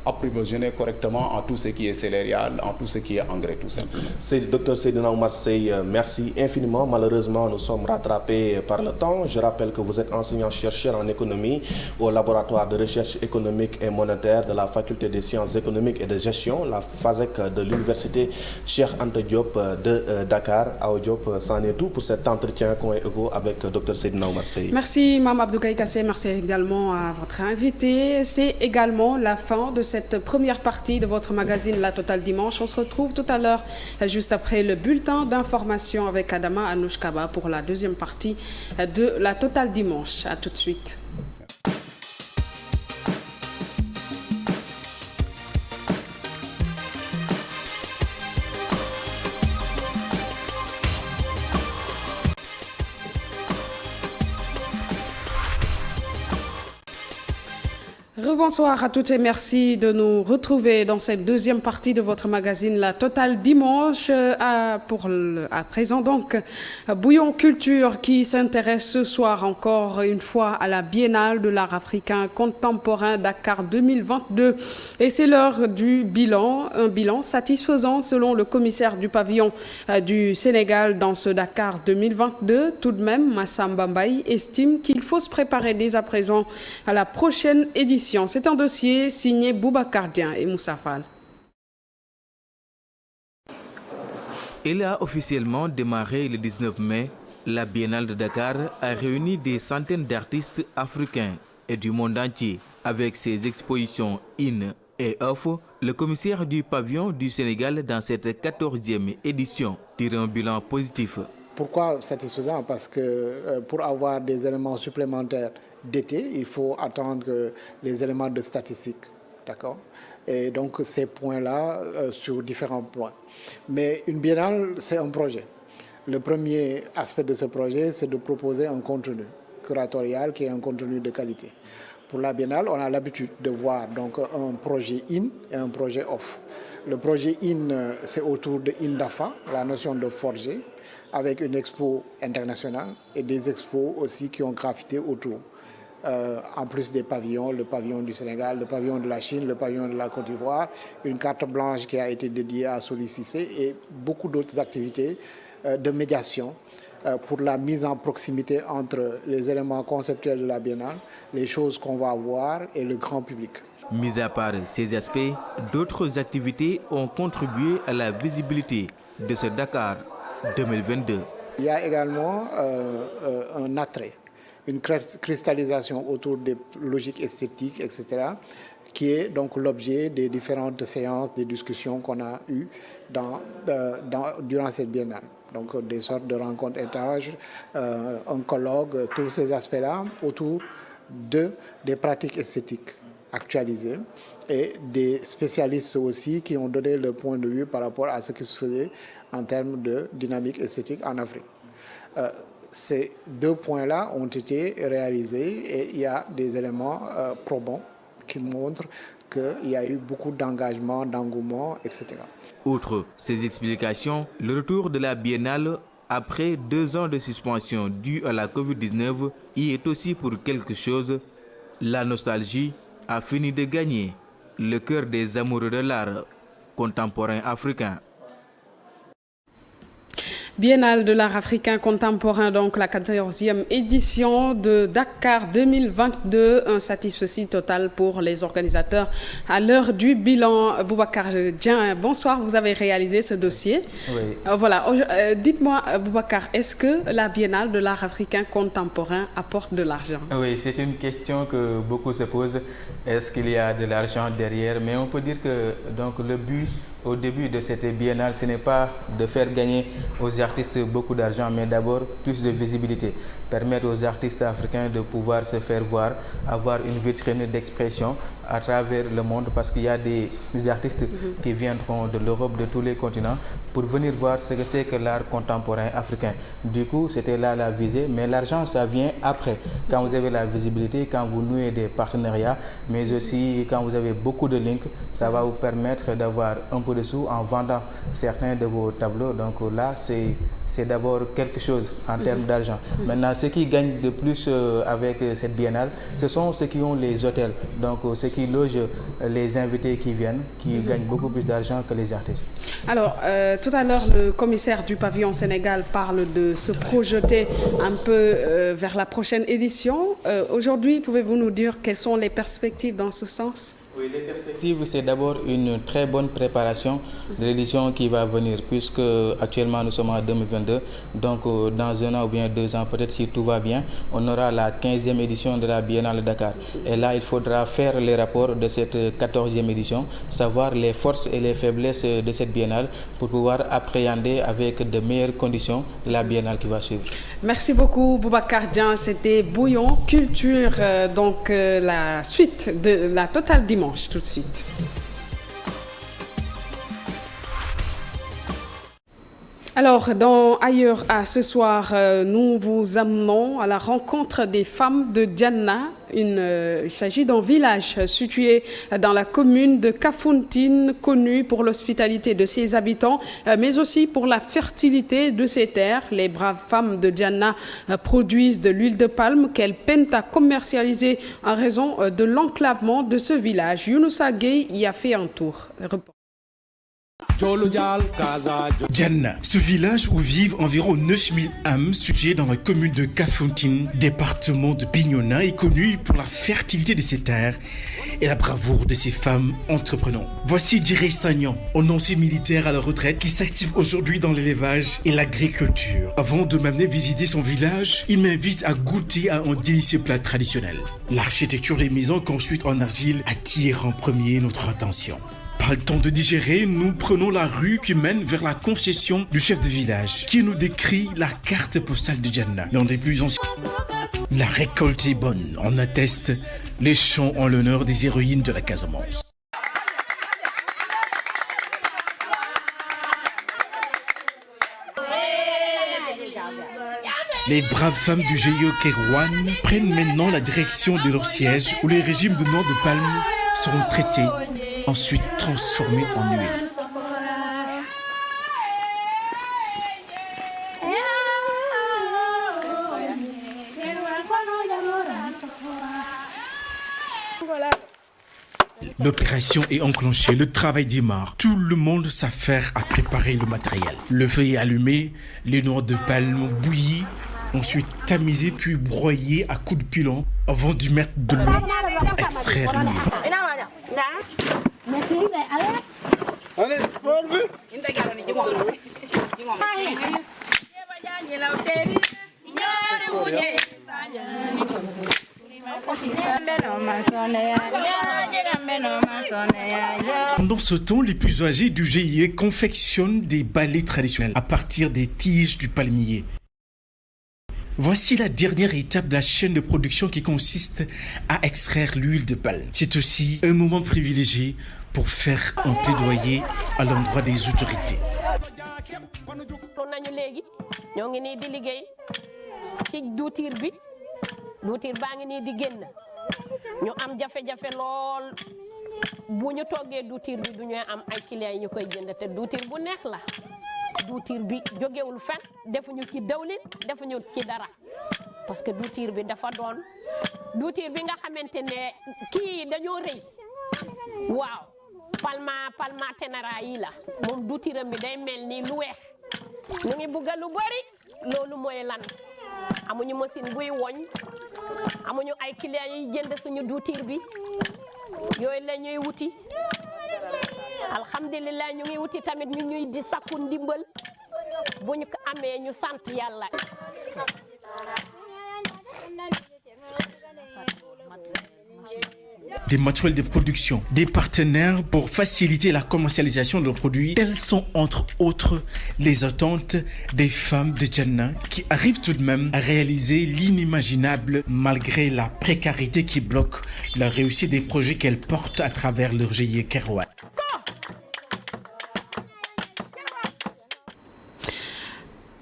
approvisionner correctement en tout ce qui est céréales, en tout ce qui est engrais, tout simplement. Dr Seydina Oumar Seye, merci infiniment. Malheureusement, nous sommes rattrapés par le temps. Je rappelle que vous êtes enseignant-chercheur en économie au laboratoire de recherche économique et monétaire de la Faculté des sciences économiques et de gestion, la FASEC de l'Université Cheikh Anta Diop de Dakar. Ao Diop, c'en est tout pour cet entretien Coin Éco avec Dr Seydina Oumar Seye. Merci Mme Abdoukaye Kassé, merci également à votre invité. C'est également la fin de cette première partie de votre magazine La Totale Dimanche. On se retrouve tout à l'heure, juste après le bulletin d'information avec Adama Anouchkaba pour la deuxième partie de La Totale Dimanche. À tout de suite. Rebonsoir à toutes et merci de nous retrouver dans cette deuxième partie de votre magazine La Totale Dimanche. À présent donc, Bouillon Culture qui s'intéresse ce soir encore une fois à la Biennale de l'art africain contemporain Dakar 2022. Et c'est l'heure du bilan, un bilan satisfaisant selon le commissaire du pavillon du Sénégal dans ce Dakar 2022. Tout de même, Massamba Mbaye estime qu'il faut se préparer dès à présent à la prochaine édition. C'est un dossier signé Boubacar Dieng et Moussa Fall. Il a officiellement démarré le 19 mai. La Biennale de Dakar a réuni des centaines d'artistes africains et du monde entier. Avec ses expositions in et off, le commissaire du pavillon du Sénégal dans cette 14e édition tire un bilan positif. Pourquoi satisfaisant? Parce que pour avoir des éléments supplémentaires d'été, il faut attendre les éléments de statistique, d'accord? Et donc ces points-là sur différents points. Mais une biennale, c'est un projet. Le premier aspect de ce projet, c'est de proposer un contenu curatorial qui est un contenu de qualité. Pour la biennale, on a l'habitude de voir donc un projet in et un projet off. Le projet in, c'est autour de Indafa, la notion de forger, avec une expo internationale et des expos aussi qui ont gravité autour. En plus des pavillons, le pavillon du Sénégal, le pavillon de la Chine, le pavillon de la Côte d'Ivoire, une carte blanche qui a été dédiée à Soli Cissé et beaucoup d'autres activités de médiation pour la mise en proximité entre les éléments conceptuels de la Biennale, les choses qu'on va voir et le grand public. Mis à part ces aspects, d'autres activités ont contribué à la visibilité de ce Dakar 2022. Il y a également un attrait, une cristallisation autour des logiques esthétiques, etc., qui est donc l'objet des différentes séances, des discussions qu'on a eues durant cette biennale. Donc des sortes de rencontres étanches, un colloque, tous ces aspects-là autour des pratiques esthétiques actualisées et des spécialistes aussi qui ont donné leur point de vue par rapport à ce qui se faisait en termes de dynamique esthétique en Afrique. Ces deux points-là ont été réalisés et il y a des éléments probants qui montrent qu'il y a eu beaucoup d'engagement, d'engouement, etc. Outre ces explications, le retour de la Biennale après 2 ans de suspension due à la Covid-19 y est aussi pour quelque chose. La nostalgie a fini de gagner le cœur des amoureux de l'art contemporain africain. Biennale de l'art africain contemporain, donc la 14e édition de Dakar 2022. Un satisfecit total pour les organisateurs. À l'heure du bilan, Boubacar Dieng, bonsoir, vous avez réalisé ce dossier. Oui. Voilà, dites-moi Boubacar, est-ce que la Biennale de l'art africain contemporain apporte de l'argent? Oui, c'est une question que beaucoup se posent. Est-ce qu'il y a de l'argent derrière? Mais on peut dire que donc, le but au début de cette biennale, ce n'est pas de faire gagner aux artistes beaucoup d'argent, mais d'abord plus de visibilité. Permettre aux artistes africains de pouvoir se faire voir, avoir une vitrine d'expression à travers le monde, parce qu'il y a des artistes qui viendront de l'Europe, de tous les continents, pour venir voir ce que c'est que l'art contemporain africain. Du coup, c'était là la visée, mais l'argent, ça vient après. Quand vous avez la visibilité, quand vous nouez des partenariats, mais aussi quand vous avez beaucoup de links, ça va vous permettre d'avoir un peu de sous en vendant certains de vos tableaux. Donc là, c'est d'abord quelque chose en termes d'argent. Maintenant, ceux qui gagnent de plus avec cette biennale, ce sont ceux qui ont les hôtels, donc ceux qui logent les invités qui viennent, qui gagnent beaucoup plus d'argent que les artistes. Alors, tout à l'heure, le commissaire du pavillon Sénégal parle de se projeter un peu vers la prochaine édition. Aujourd'hui, pouvez-vous nous dire quelles sont les perspectives dans ce sens? Oui, les perspectives, c'est d'abord une très bonne préparation de l'édition qui va venir, puisque actuellement nous sommes en 2022, donc dans 1 an ou bien 2 ans, peut-être si tout va bien, on aura la 15e édition de la Biennale de Dakar. Et là, il faudra faire les rapports de cette 14e édition, savoir les forces et les faiblesses de cette Biennale pour pouvoir appréhender avec de meilleures conditions la Biennale qui va suivre. Merci beaucoup Boubacar Dieng, c'était Bouillon Culture, donc la suite de la Totale Dimanche tout de suite. Alors, ailleurs à ce soir, nous vous amenons à la rencontre des femmes de Djanna. Il s'agit d'un village situé dans la commune de Kafountine, connu pour l'hospitalité de ses habitants, mais aussi pour la fertilité de ses terres. Les braves femmes de Djanna produisent de l'huile de palme qu'elles peinent à commercialiser en raison de l'enclavement de ce village. Younoussa Gueye y a fait un tour. Djanna, ce village où vivent environ 9000 âmes, situé dans la commune de Kafountine, département de Bignona, est connu pour la fertilité de ses terres et la bravoure de ses femmes entreprenantes. Voici Direy Sagnan, un ancien militaire à la retraite qui s'active aujourd'hui dans l'élevage et l'agriculture. Avant de m'amener visiter son village, il m'invite à goûter à un délicieux plat traditionnel. L'architecture des maisons construites en argile attire en premier notre attention. Pas le temps de digérer, nous prenons la rue qui mène vers la concession du chef de village, qui nous décrit la carte postale de Djanna, l'un des plus anciens. La récolte est bonne, on atteste les chants en l'honneur des héroïnes de la Casamance. Les braves femmes du GIE Kerouan prennent maintenant la direction de leur siège où les régimes de noix de palme seront traités, ensuite transformés en huile. L'opération est enclenchée, le travail démarre. Tout le monde s'affaire à préparer le matériel. Le feu est allumé, les noix de palme bouillies, ensuite tamisées puis broyées à coups de pilon avant d'y mettre de l'eau pour extraire l'huile. Pendant ce temps, les plus âgés du GIE confectionnent des balais traditionnels à partir des tiges du palmier. Voici la dernière étape de la chaîne de production qui consiste à extraire l'huile de palme. C'est aussi un moment privilégié pour faire un plaidoyer à l'endroit des autorités. duutir baa ngi nii di génn ñu am jafe-jafe lool bu ñu toggee duutir bi du ñuy am ay clients yi ñu koy jënd te duutir bu neex la duutir bi jógewul fen defuñu ci dawlin defuñu ci dara parce que duutir bi dafa doon duutir bi nga xamante ne kii dañoo rëy waaw palma ténéra yi la moom duutiram bi day mel ni lu weex ñu ngi bugga lu bari loolu mooy lan amuñu machine buy woñ amuñu ay clients yi jënd suñu duutir bi yooyu la ñuy wuti alhamdulilah ñu ngi wuti tamit ñu ñuy di sakku ndimbal bu ñu ko amee ñu sant yàlla. Des matériels de production, des partenaires pour faciliter la commercialisation de leurs produits. Telles sont entre autres les attentes des femmes de Djanna qui arrivent tout de même à réaliser l'inimaginable malgré la précarité qui bloque la réussite des projets qu'elles portent à travers leur GIE Kerouan.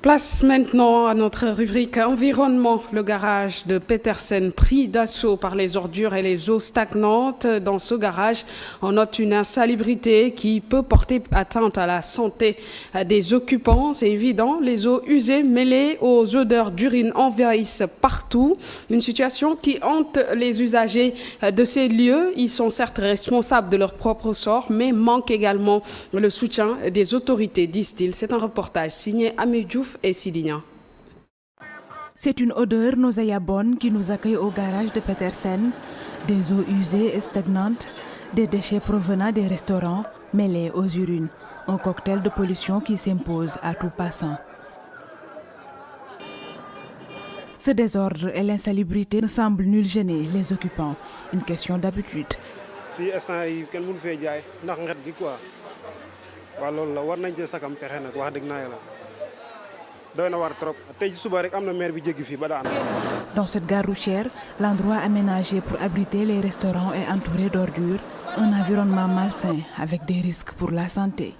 Place maintenant à notre rubrique environnement. Le garage de Petersen pris d'assaut par les ordures et les eaux stagnantes. Dans ce garage, on note une insalubrité qui peut porter atteinte à la santé des occupants. C'est évident, les eaux usées mêlées aux odeurs d'urine envahissent partout. Une situation qui hante les usagers de ces lieux. Ils sont certes responsables de leur propre sort, mais manquent également le soutien des autorités, disent-ils. C'est un reportage signé Ami Diouf et Sidignan. C'est une odeur nauséabonde qui nous accueille au garage de Petersen. Des eaux usées et stagnantes, des déchets provenant des restaurants mêlés aux urines. Un cocktail de pollution qui s'impose à tout passant. Ce désordre et l'insalubrité ne semblent nul gêner les occupants. Une question d'habitude. Dans cette gare routière, l'endroit aménagé pour abriter les restaurants est entouré d'ordures, un environnement malsain avec des risques pour la santé.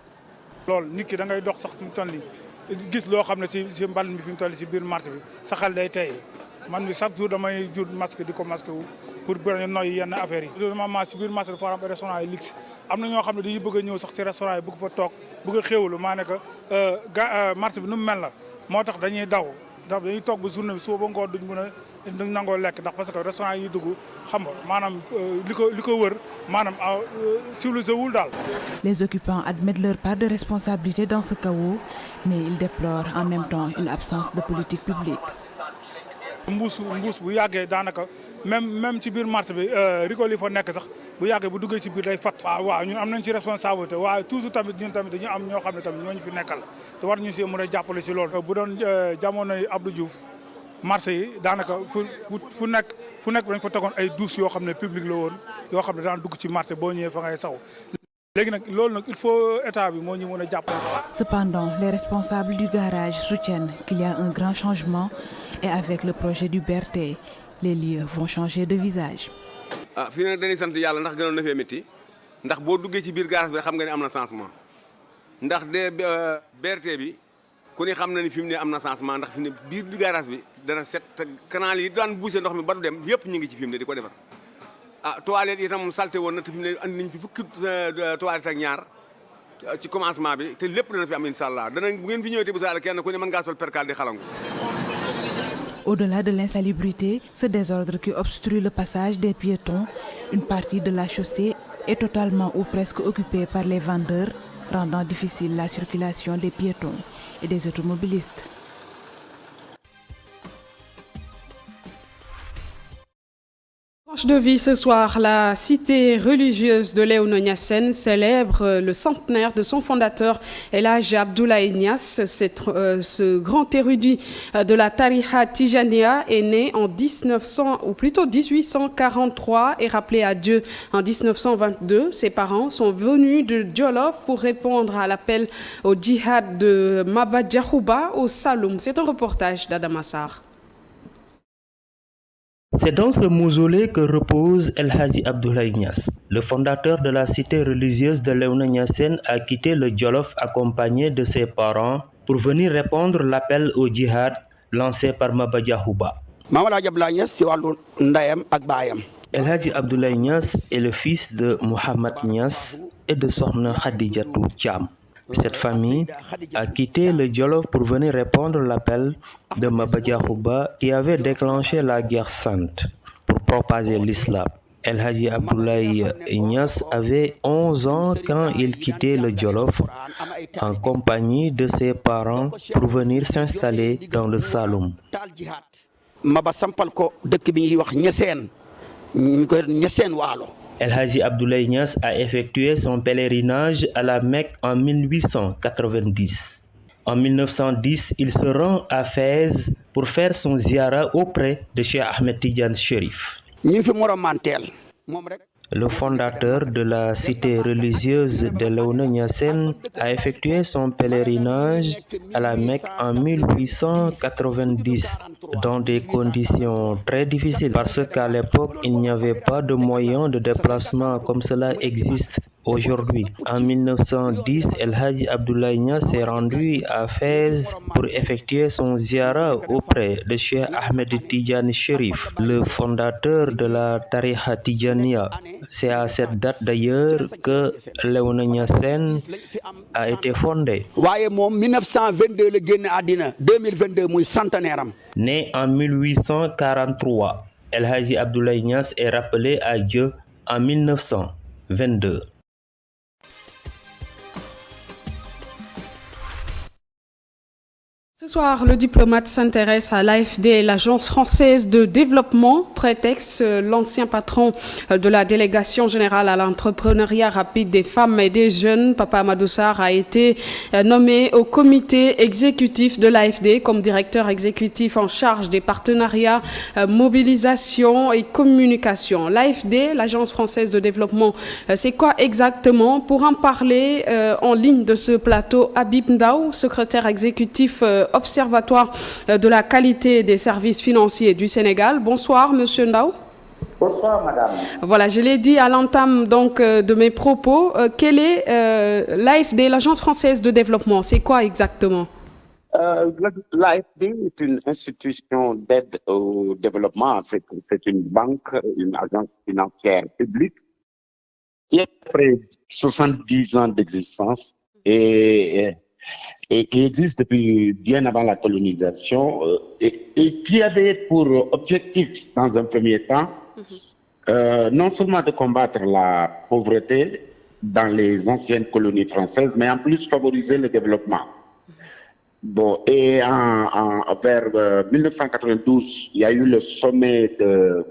gis loo xam ne ci mbal mi fi mu toll ci biir marché bi sa xel day tey man mi chaque jour damay jur masque di ko masque wu pour bañ a noyyi yenn affaires yi. normalement ci biir marché dafa am ay restaurant yi luxe am na ñoo xam ne dañuy bëgg a ñëw sax ci restaurant yi bëgg fa toog bëgg a xéwlu maa ne que marché bi nu mu mel la moo tax dañuy daw ndax dañuy toog ba journée bi suba ba ngoon duñ nangoo lekk ndax parce que restaurant yi dugg xam nga maanaam li ko wër maanaam civilisé wul daal. Les occupants admettent leur part de responsabilité dans ce chaos, mais ils déplorent en même temps une absence de politique publique. mbuus bu yàggee daanaka même ci biir marché bi rigole yi fa nekk sax bu yàggee bu duggee ci biir day fat. waaw ñun am nañ ci responsabilité waaye toujours tamit ñun tamit dañu am ñoo xam ne tamit ñooñu fi nekkal te war ñu see mën a jàppale ci loolu. bu doon jamonoy Abdou Diouf marché yi daanaka fu nekk dañ fa tegoon ay douches yoo xam ne public la woon yoo xam ne daan dugg ci marché boo ñëwee fa ngay saw. léegi nag loolu nag il faut état bi moo ñu mën a jàppale. Cependant, les responsables du garage soutiennent qu'il y a un grand changement et avec le projet du BRT, les lieux vont changer de visage. fii nag dañuy sant yàlla ndax gënoon na fee métti ndax boo duggee ci biir garage bi xam nga ne am na changement ndax BRT bi ku ne xam na ni fi mu ne am na changement ndax fi mu ne biir garage bi dana set te canal yi daan boucher ndox mi ba du dem yëpp ñu ngi ci fi mu ne di ko defar. Toilette itam salté woon na te fi mu ne andi nañ fi fukki toilette ak ñaar ci commencement bi te lépp dana fi am incha allah bu ngeen fi ñëwee te bu saa kenn ku ne mën ngaa sol percal di xalangu. Au-delà de l'insalubrité, ce désordre qui obstrue le passage des piétons, une partie de la chaussée est totalement ou presque occupée par les vendeurs, rendant difficile la circulation des piétons et des automobilistes. De vie ce soir, la cité religieuse de Léona Niassène célèbre le centenaire de son fondateur El Hadji Abdoulaye Niass. Ce grand érudit de la Tariqa Tijaniya est né en 1843 et rappelé à Dieu en 1922. Ses parents sont venus de Djolof pour répondre à l'appel au djihad de Maba Diakhouba au Saloum. C'est un reportage d'Adama Sarr. C'est dans ce mausolée que repose El Hadji Abdoulaye Niass. Le fondateur de la cité religieuse de Léona Niassène a quitté le Djolof accompagné de ses parents pour venir répondre l'appel au djihad lancé par Maba Diakhouba. El Hadji Abdoulaye Niass est le fils de Mohamed Niass et de Sokhna Khadijatou Thiam. Cette famille a quitté le Djolof pour venir répondre l'appel de Maba Diakhouba qui avait déclenché la guerre sainte pour propager l'islam. El Hadji Abdoulaye Niass avait 11 ans quand il quittait le Djolof en compagnie de ses parents pour venir s'installer dans le Saloum. El Hadji Abdoulaye Niass a effectué son pèlerinage à la Mecque en 1890. En 1910, il se rend à Fès pour faire son ziara auprès de Cheikh Ahmed Tidiane Chérif. Le fondateur de la cité religieuse de Léona Niassène a effectué son pèlerinage à la Mecque en 1890 dans des conditions très difficiles parce qu'à l'époque, il n'y avait pas de moyens de déplacement comme cela existe aujourd'hui. En 1910, El Hadji Abdoulaye Niass s'est rendu à Fès pour effectuer son ziara auprès de Cheikh Ahmed Tidiane Chérif, le fondateur de la Tariqa Tijaniya. C'est à cette date d'ailleurs que Léona Niassène a été fondé. Né en 1843, El Hadji Abdoulaye Niass est rappelé à Dieu en 1922. Ce soir, le diplomate s'intéresse à l'AFD, l'Agence française de développement. Prétexte, l'ancien patron de la délégation générale à l'entrepreneuriat rapide des femmes et des jeunes, Papa Amadou Sarr, a été nommé au comité exécutif de l'AFD comme directeur exécutif en charge des partenariats, mobilisation et communication. L'AFD, l'Agence française de développement, c'est quoi exactement? Pour en parler en ligne de ce plateau, Habib Ndaw, secrétaire exécutif Observatoire de la qualité des services financiers du Sénégal. Bonsoir, Monsieur Ndaw. Bonsoir, Madame. Voilà, je l'ai dit à l'entame donc de mes propos. Quelle est l'AFD, l'Agence française de développement? C'est quoi exactement? L'AFD est une institution d'aide au développement. C'est une banque, une agence financière publique qui a près de 70 ans d'existence et qui existe depuis bien avant la colonisation et qui avait pour objectif, dans un premier temps, non seulement de combattre la pauvreté dans les anciennes colonies françaises, mais en plus favoriser le développement. Bon, et vers 1992, il y a eu le sommet de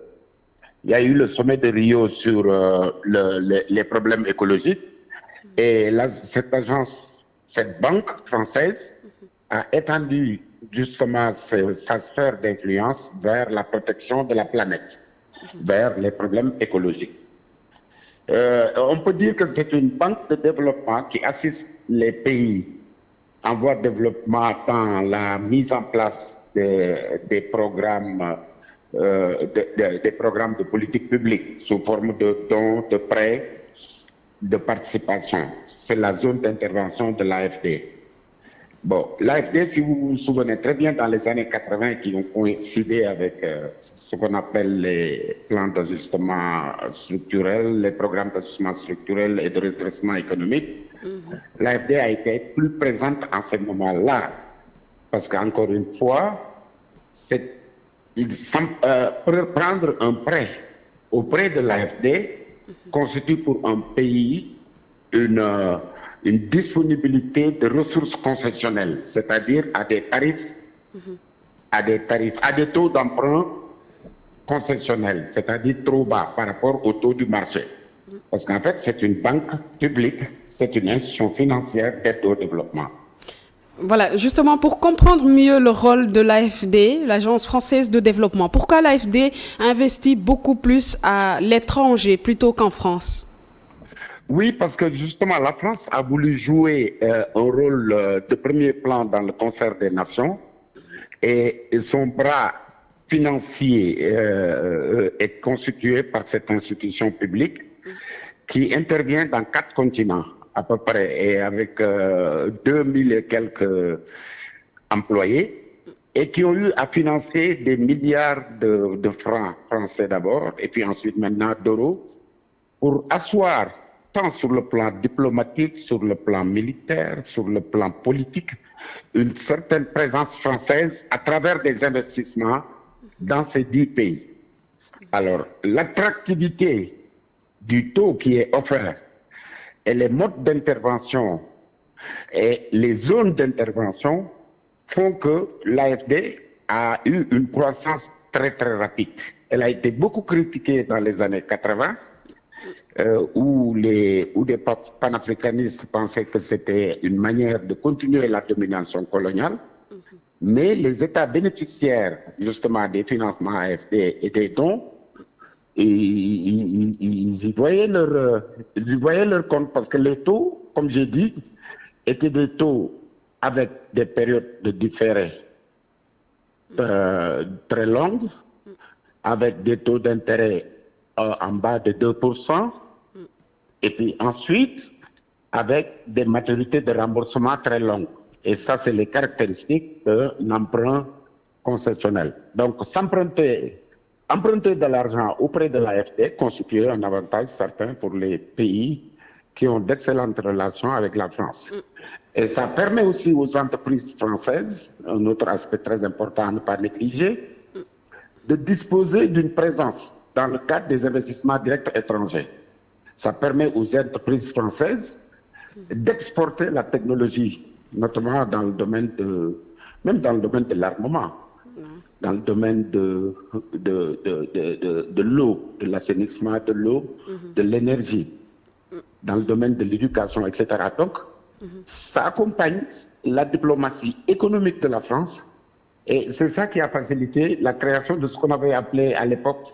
Rio sur les problèmes écologiques. Et là, cette banque française a étendu justement sa sphère d'influence vers la protection de la planète, vers les problèmes écologiques. On peut dire que c'est une banque de développement qui assiste les pays en voie de développement dans la mise en place des programmes de politique publique sous forme de dons, de prêts, de participation. C'est la zone d'intervention de l'AFD. Bon, l'AFD, si vous vous souvenez très bien, dans les années 80, qui ont coïncidé avec ce qu'on appelle les plans d'ajustement structurel, les programmes d'ajustement structurel et de redressement économique, l'AFD a été plus présente en ce moment-là. Parce qu'encore une fois, prendre un prêt auprès de l'AFD constitue pour un pays une disponibilité de ressources concessionnelles, c'est-à-dire à des taux d'emprunt concessionnels, c'est-à-dire trop bas par rapport au taux du marché. Parce qu'en fait, c'est une banque publique, c'est une institution financière d'aide au développement. Voilà, justement pour comprendre mieux le rôle de l'AFD, l'Agence française de développement, pourquoi l'AFD investit beaucoup plus à l'étranger plutôt qu'en France? Oui, parce que justement, la France a voulu jouer un rôle de premier plan dans le concert des nations et son bras financier est constitué par cette institution publique qui intervient dans 4 continents à peu près et avec 2000 et quelques employés et qui ont eu à financer des milliards de francs français d'abord et puis ensuite maintenant d'euros pour asseoir tant sur le plan diplomatique, sur le plan militaire, sur le plan politique, une certaine présence française à travers des investissements dans ces 10 pays. Alors, l'attractivité du taux qui est offert et les modes d'intervention et les zones d'intervention font que l'AFD a eu une croissance très très rapide. Elle a été beaucoup critiquée dans les années 80, où des panafricanistes pensaient que c'était une manière de continuer la domination coloniale, mais les États bénéficiaires justement des financements AFD et des dons, ils y voyaient leur compte parce que les taux, comme j'ai dit, étaient des taux avec des périodes de différé très longues, avec des taux d'intérêt en bas de 2%, et puis ensuite avec des maturités de remboursement très longues. Et ça, c'est les caractéristiques d'un emprunt concessionnel. Donc, emprunter de l'argent auprès de l'AFD constitue un avantage certain pour les pays qui ont d'excellentes relations avec la France. Et ça permet aussi aux entreprises françaises, un autre aspect très important à ne pas négliger, de disposer d'une présence dans le cadre des investissements directs étrangers. Ça permet aux entreprises françaises d'exporter la technologie, notamment dans le domaine même dans le domaine de l'armement, dans le domaine de l'eau, de l'assainissement de l'eau, de l'énergie, dans le domaine de l'éducation, etc. Donc, ça accompagne la diplomatie économique de la France et c'est ça qui a facilité la création de ce qu'on avait appelé à l'époque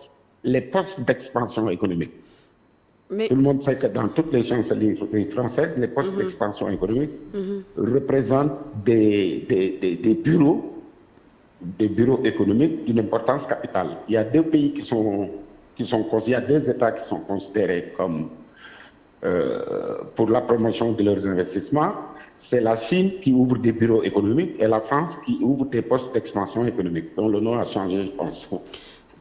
les postes d'expansion économique. Mais... Tout le monde sait que dans toutes les chancelleries françaises, les postes d'expansion économique représentent des bureaux économiques d'une importance capitale. Il y a 2 pays il y a 2 États qui sont considérés comme pour la promotion de leurs investissements, c'est la Chine qui ouvre des bureaux économiques et la France qui ouvre des postes d'expansion économique. Donc le nom a changé, je pense.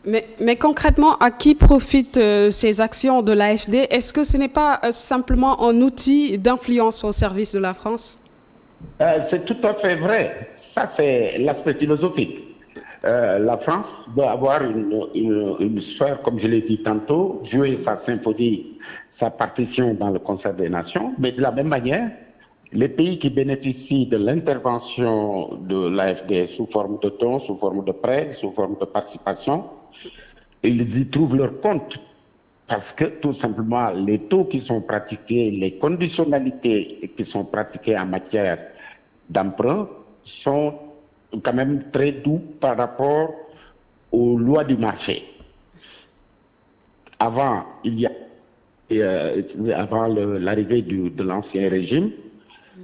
Mais concrètement, à qui profitent ces actions de l'AFD? Est-ce que ce n'est pas simplement un outil d'influence au service de la France? C'est tout à fait vrai. Ça, c'est l'aspect philosophique. La France doit avoir une sphère, comme je l'ai dit tantôt, jouer sa symphonie, sa partition dans le concert des nations, mais de la même manière, les pays qui bénéficient de l'intervention de l'AFD sous forme de dons, sous forme de prêts, sous forme de participation, ils y trouvent leur compte. Parce que tout simplement, les taux qui sont pratiqués, les conditionnalités qui sont pratiquées en matière d'emprunt sont quand même très doux par rapport aux lois du marché. Avant, avant l'arrivée de l'ancien régime,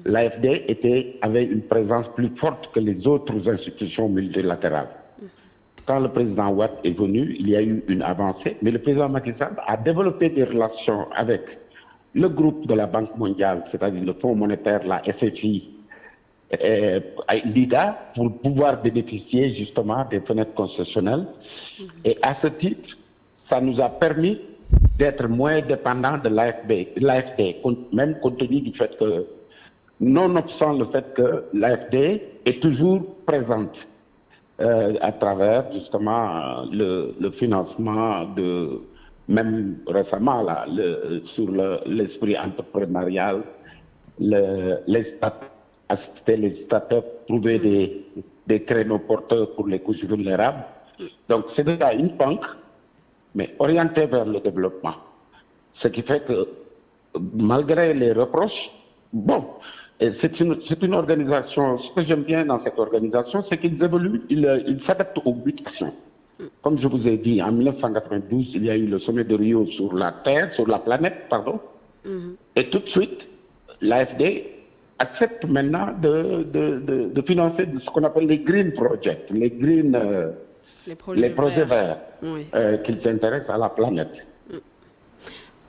l'AFD avait une présence plus forte que les autres institutions multilatérales. Quand le président Ouad est venu, il y a eu une avancée, mais le président Macky Sall a développé des relations avec le groupe de la Banque mondiale, c'est-à-dire le Fonds monétaire, la SFI, l'IDA, pour pouvoir bénéficier justement des fenêtres concessionnelles. Et à ce titre, ça nous a permis d'être moins dépendants de l'AFD, même compte tenu du fait que, nonobstant le fait que l'AFD est toujours présente à travers justement le financement de, même récemment là, sur l'esprit entrepreneurial, assister les startups, trouver des créneaux porteurs pour les couches vulnérables. Donc c'est déjà une banque, mais orientée vers le développement. Ce qui fait que malgré les reproches, bon, c'est une organisation, ce que j'aime bien dans cette organisation, c'est qu'ils évoluent, ils s'adaptent aux mutations. Comme je vous ai dit, en 1992, il y a eu le sommet de Rio sur la Terre, sur la planète, pardon. Et tout de suite, l'AFD accepte maintenant de financer ce qu'on appelle les green projects, les projets verts, oui, qu'ils s'intéressent à la planète.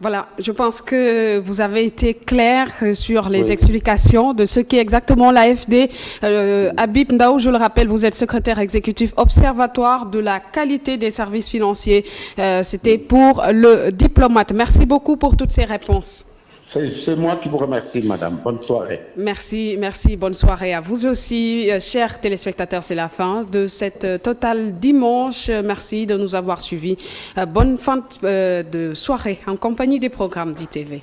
Voilà, je pense que vous avez été clair sur les explications de ce qu'est exactement l'AFD. Habib Ndao, je le rappelle, vous êtes secrétaire exécutif observatoire de la qualité des services financiers. C'était pour le diplomate. Merci beaucoup pour toutes ces réponses. C'est moi qui vous remercie, madame. Bonne soirée. Merci. Bonne soirée à vous aussi. Chers téléspectateurs, c'est la fin de cette Total Dimanche. Merci de nous avoir suivis. Bonne fin de soirée en compagnie des programmes d'ITV.